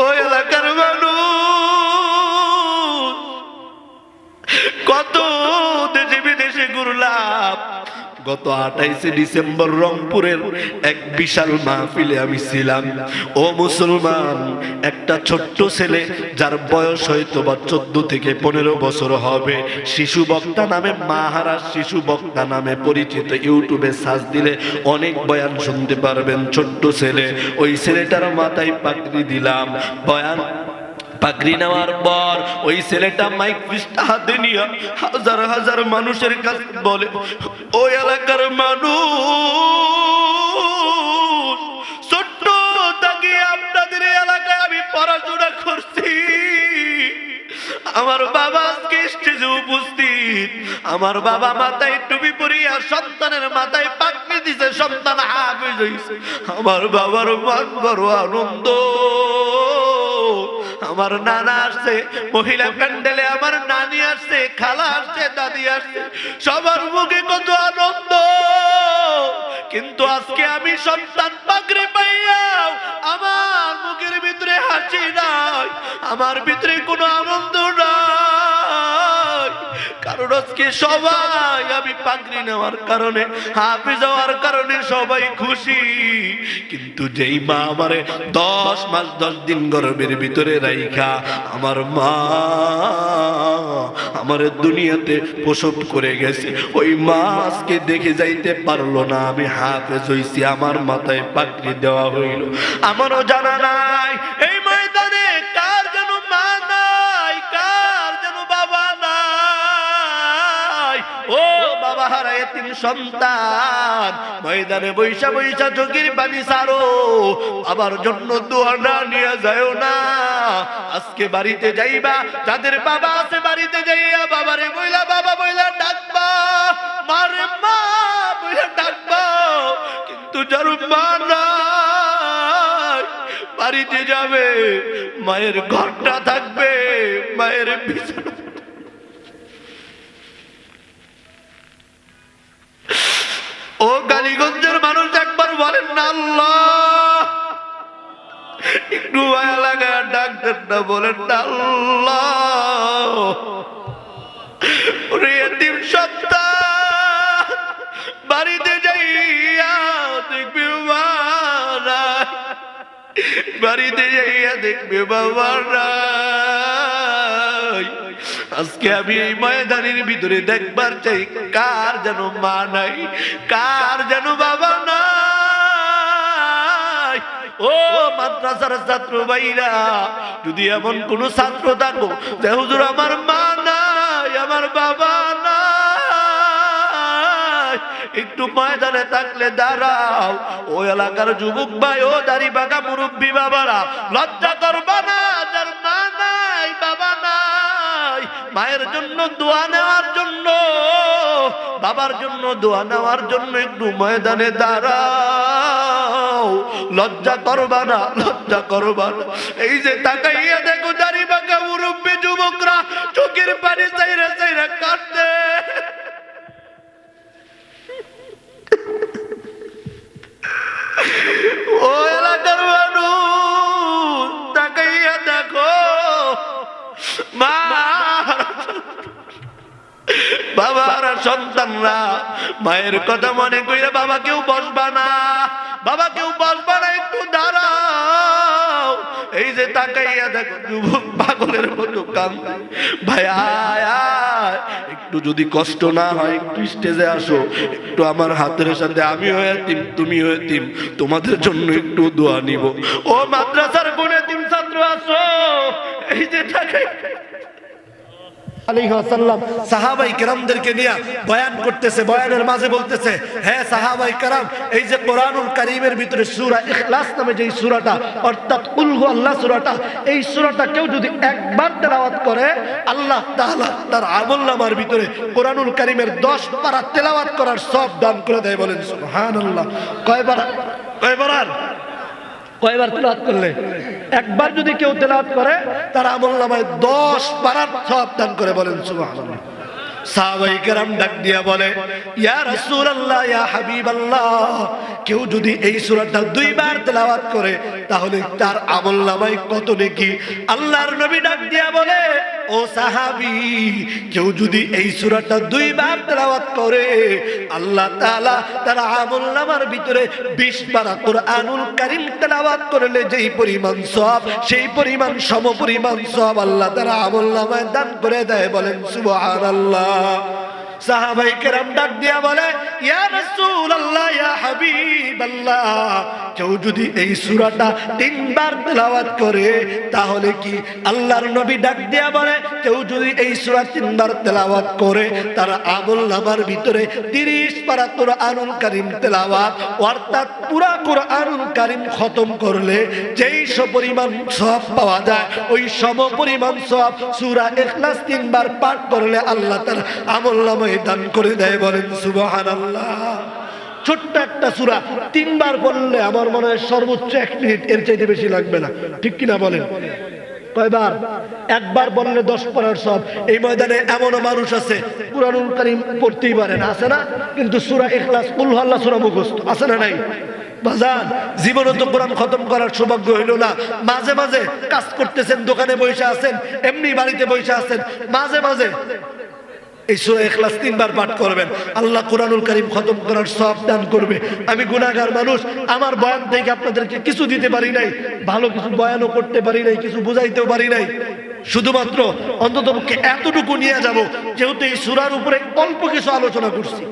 ওই এলাকার মানুষ কত দেশে বিদেশে ঘুরলাম, গত 28 ডিসেম্বর রংপুরের এক বিশাল মাহফিলে আমি ছিলাম। ও মুসলমান, একটা ছোট্ট ছেলে যার বয়স হয়তো বা 14 থেকে 15 বছর হবে, শিশু বক্তা নামে, মাহারা শিশু বক্তা নামে পরিচিত, ইউটিউবে সার্চ দিলে অনেক বয়ান শুনতে পারবেন। ছোট্ট ছেলে, ওই ছেলেটার মাথায় পাগড়ি দিলাম। বয়ান পাগড়ি নেওয়ার পর ওই ছেলেটা মাইক পিস্টা হাতে নিয়ে হাজার হাজার মানুষের কাছে বলে, ওই এলাকার মানুষ, ছোট্ট থেকে আপনাদের এলাকায় আমি পড়াশোনা করছি, আমার বাবা আজকে স্টেজে উপস্থিত, আমার বাবা মাথায় টুপি পরিয়া সন্তানের মাথায় পাগড়ি দিছে, সন্তান হাফেজ হইছে। আমার বাবার মন বড় আনন্দ। আমার নানা আসছে মহিলা প্যান্ডেলে, আমার নানি আসছে, খালা আসছে, দাদি আসছে, সবার মুখে কত আনন্দ। কিন্তু আজকে আমি সন্তান পাগড়ি পাইয়াও আমার মুখের ভিতরে হাসি নাই, আমার ভিতরে কোনো আনন্দ নাই। কারণ আজকে সবাই আমি পাগড়ি নেওয়ার কারণে, হাফেজ হওয়ার কারণে সবাই খুশি, কিন্তু যেই মা আমারে 10 মাস 10 দিন গর্ভের ভিতরে রাইখা, আমার মা আমারে দুনিয়াতে প্রসব করে গেছে, ওই মা আজকে দেখে যাইতে পারলো না আমি হাফেজ হইছি, আমার মাথায় পাগড়ি দেওয়া হইল। আমারও জানা নাই এই ময়দানে কার যেন মা নাই, কার যেন বাবা নাই। ও বাবা হারা এতিম সন্তান, ময়দানে বৈশা বৈশা চোখের পানি সারো, বাবার জন্য দোয়া না নিয়ে যাও না। আজকে বাড়িতে যাইবা, যাদের বাবা আছে বাড়িতে যাইয়া বাবারে বইলা, বাবা বইলা ডাকবা, মারে মা বইলা ডাকবা, কিন্তু যার মা নাই বাড়িতে যাবে, মায়ের ঘরটা থাকবে মায়ের বিছানা। ও কালীগঞ্জের মানুষ একবার বলেন না আল্লাহ, একটু মায়া লাগায় ডাকতেন না, বলেন না আল্লাহ। ওরে এতিম সন্তান বাড়িতে যাইয়া দেখবে মা নাই, বাড়িতে যাইয়া দেখবে বাবা নাই। আজকে আমি এই ময়দানের ভিতরে দেখবার চাই কার যেন মা নাই, কার যেন বাবা নাই। ও মাদ্রাসার ছাত্র ভাইরা, যদি এমন কোন ছাত্র থাকো যে হুজুর আমার মা নাই, আমার বাবা নাই, একটু ময়দানে থাকলে দাঁড়াও। ও এলাকার যুবক ভাই, ও দাড়ি বাঁকা মুরব্বী বাবারা, লজ্জা করবা না, যার মা নাই বাবা নাই, মায়ের জন্য দোয়া নেওয়ার জন্য, বাবার জন্য দোয়া নেওয়ার জন্য একটু ময়দানে দাঁড়াও। লজ্জা করবা না, লজ্জা করবা না। এই যে তাকাইয়া দেখো দাড়ি বাঁকা মুরব্বী যুবকরা চোখের পানি চাইরা চাইরা কাঁদছে। ও এলাকার মানুষ তাকাইয়া দেখো, মা বাবার সন্তানরা মায়ের কথা মনে কইরা বাবা কেউ বসবা না, বাবা কেউ বসবা না, একটু দাঁড়াও। এই যে তাকাইয়া দেখো যুবক পাগলের মতো কাঁদে। ভাই আয় আয়, একটু যদি কষ্ট না হয় একটু স্টেজে আসো, একটু আমার হাতের সাথে আমিও এতিম তুমিও এতিম, তোমাদের জন্য একটু দোয়া নিব। ও মাদ্রাসার কোন এতিম ছাত্র আসো, এই যে তাকাই আলাইহিস সালাম সাহাবাই কেরামদেরকে নিয়ে বয়ান করতেছে, বয়ানের মাঝে বলতেছে, হ্যাঁ সাহাবাই কেরাম, এই যে কোরআনুল কারীমের ভিতরে সূরা ইখলাস নামে যে সূরাটা, অর্থাৎ কুল হুয়াল্লাহ সূরাটা, এই সূরাটা কেউ যদি একবার তেলাওয়াত করে আল্লাহ তাআলা তার আমলনামার ভিতরে কোরআনুল কারীমের 10 পারা তেলাওয়াত করার সওয়াব দান করে দেয়। বলেন সুবহানাল্লাহ। কয়বার তেলাওয়াত করলে? একবার যদি কেউ তেলাওয়াত করে তার আমলনামায় 10 পারার সওয়াব দান করে। বলেন সুবহানাল্লাহ। সাহাবায়ে কেরাম ডাক দিয়া বলে, ইয়া রাসূলুল্লাহ, ইয়া হাবিবাল্লাহ, কেউ যদি এই সূরাটা 2 বার তেলাওয়াত করে তাহলে তার আমলনামায় কত নেকি? আল্লাহর নবী ডাক দিয়া বলে, ও সাহাবী, কেউ যদি এই সূরাটা 2 বার তেলাওয়াত করে আল্লাহ তাআলা তার আমলনামার ভিতরে 20 পারা কোরআনুল কারীম তেলাওয়াত করলে যেই পরিমাণ সওয়াব, সেই পরিমাণ সমপরিমাণ সওয়াব আল্লাহ তার আমলনামায় দান করে দেয়। বলেন সুবহানাল্লাহ। সাহাবাই কেরাম ডাক দিয়া বলে, ইয়া রাসূলুল্লাহ, ইয়া হাবিবাল্লাহ, কেউ যদি এই সূরাটা 3 বার তেলাওয়াত করে তাহলে কি? আল্লাহর নবী ডাক দিয়া বলে, কেউ যদি এই সূরা 3 বার তেলাওয়াত করে তার আমলনামার ভিতরে 30 পারা কোরআনুল কারীম তেলাওয়াত, অর্থাৎ পুরা কোরআনুল কারীম খতম করলে যেই পরিমাণ সওয়াব পাওয়া যায়, ওই সমপরিমাণ সওয়াব সূরা ইখলাস 3 বার পাঠ করলে আল্লাহ তার আমলনামায় দান করে দেয়। বলেন সুবহানাল্লাহ। ছোট্ট একটা সূরা 3 বার পড়লে আমার মনে হয় সর্বোচ্চ 1 মিনিট, এর চাইতে বেশি লাগবে না, ঠিক কিনা বলেন? কয়বার? একবার বললে 10 পারার সওয়াব। এই ময়দানে এমনও মানুষ আছে কুরআনুল কারীম পড়তেই পারে না, আছে না? কিন্তু সূরা ইখলাস, কুল হুয়াল্লাহ সূরা মুখস্থ, আছে না নাই? বাজান, জীবনে তো কোরআন খতম করার সৌভাগ্য হইল না। মাঝে মাঝে কাজ করতেছেন, দোকানে বসে আছেন, এমনি বাড়িতে বসে আছেন, মাঝে মাঝে এই সূরা ইখলাস 3 বার পাঠ করবেন, আল্লাহ কোরআনুল কারীম খতম করার সওয়াব দান করবে। আমি গুনাহগার মানুষ, আমার বয়ান থেকে আপনাদেরকে কিছু দিতে পারি নাই, ভালো কিছু বয়ানও করতে পারি নাই, কিছু বুঝাইতেও পারি নাই। শুধুমাত্র অন্ততপক্ষে এতটুকু নিয়ে যাব, যেহেতু এই সূরার উপরে অল্প কিছু আলোচনা করছি,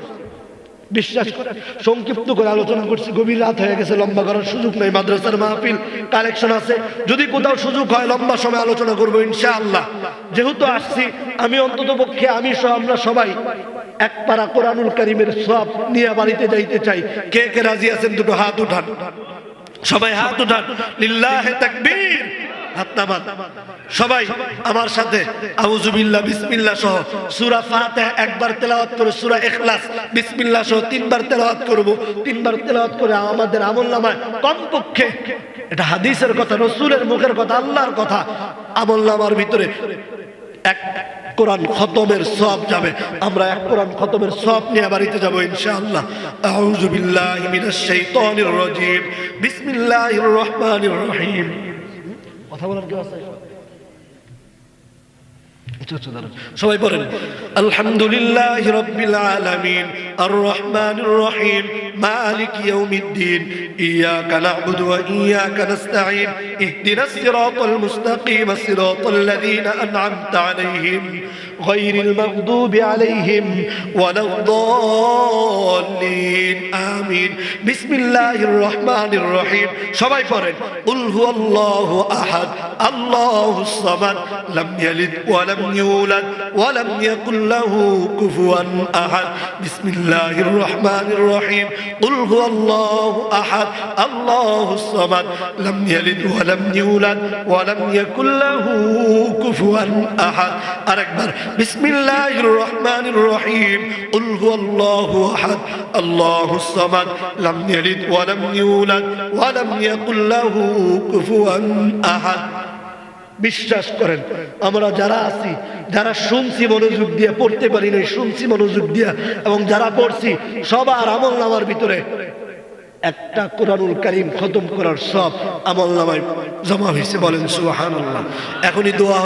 বিশ্বাস করে সংক্ষিপ্ত করে আলোচনা করছি। গভীর রাত হয়ে গেছে, লম্বা করার সুযোগ নেই। মাদ্রাসার মাহফিল কালেকশন আছে, যদি কোথাও সুযোগ হয় লম্বা সময় আলোচনা করবো ইনশাআল্লাহ। যেহেতু আসছি, আমি অন্ততপক্ষে আমি সহ আমরা সবাই 1 পারা কোরআনুল কারীমের সওয়াব নিয়ে বাড়িতে যাইতে চাই। কে কে রাজি আছেন? দুটো হাত উঠান, সবাই হাত উঠান। লিল্লাহি তাকবীর। হাত নামান। সবাই আমার সাথে আউযু বিল্লাহ বিসমিল্লাহ সহ সূরা ফাতিহা 1 বার তেলাওয়াত করে, সূরা ইখলাস বিসমিল্লাহ সহ 3 বার তেলাওয়াত করব। 3 বার তেলাওয়াত করে আমাদের আমলনামায় কমপক্ষে এটা হাদিসের কথা, রাসূলের মুখের কথা, আল্লাহর কথা। আমলনামার ভিতরে এক কোরআন খতমের সওয়াব যাবে। আমরা এক কোরআন খতমের সওয়াব নিয়ে বাড়িতে যাব ইনশাআল্লাহ। আউযু বিল্লাহি মিনাশ শাইতানির রাজীম। বিসমিল্লাহির রহমানির রহিম। কথা বলার কি আছে? সবাই পড়েন। আলহামদুলিল্লাহি রাব্বিল আলামিন আর রহমানির রহিম মালিক ইয়াউমিদ্দিন ইয়াকা না'বুদু ওয়া ইয়াকা নাস্তাঈন ইহদিনাস সিরাতাল মুস্তাকিম সিরাতাল লাযীনা আন'আমতা আলাইহিম গায়রিল মাগদুবি আলাইহিম ওয়ালাদ-দাল্লিন আমিন। বিসমিল্লাহির রহমানির রহিম। সবাই পড়েন। কুল হুয়াল্লাহু আহাদ আল্লাহুস সামাদ লাম ইয়ালিদ ওয়া লাম يولد ولم يكن له كفوا أحد. بسم الله الرحمن الرحيم. قل هو الله أحد الله الصمد لم يلد ولم يولد ولم يكن له كفوا أحد. أكبر. بسم الله الرحمن الرحيم. قل هو الله أحد الله الصمد لم يلد ولم يولد ولم يكن له كفوا أحد. বিশ্বাস করেন আমরা যারা আছি, যারা শুনছি মনোযোগ দিয়ে, পড়তে পারি না শুনছি মনোযোগ দিয়ে, এবং যারা পড়ছি সবার আমলনামার ভিতরে একটা কোরআনুল কারীম খতম করার সব আমলনামায় জমা হয়েছে। বলেন সুবহানাল্লাহ। এখনই দোয়া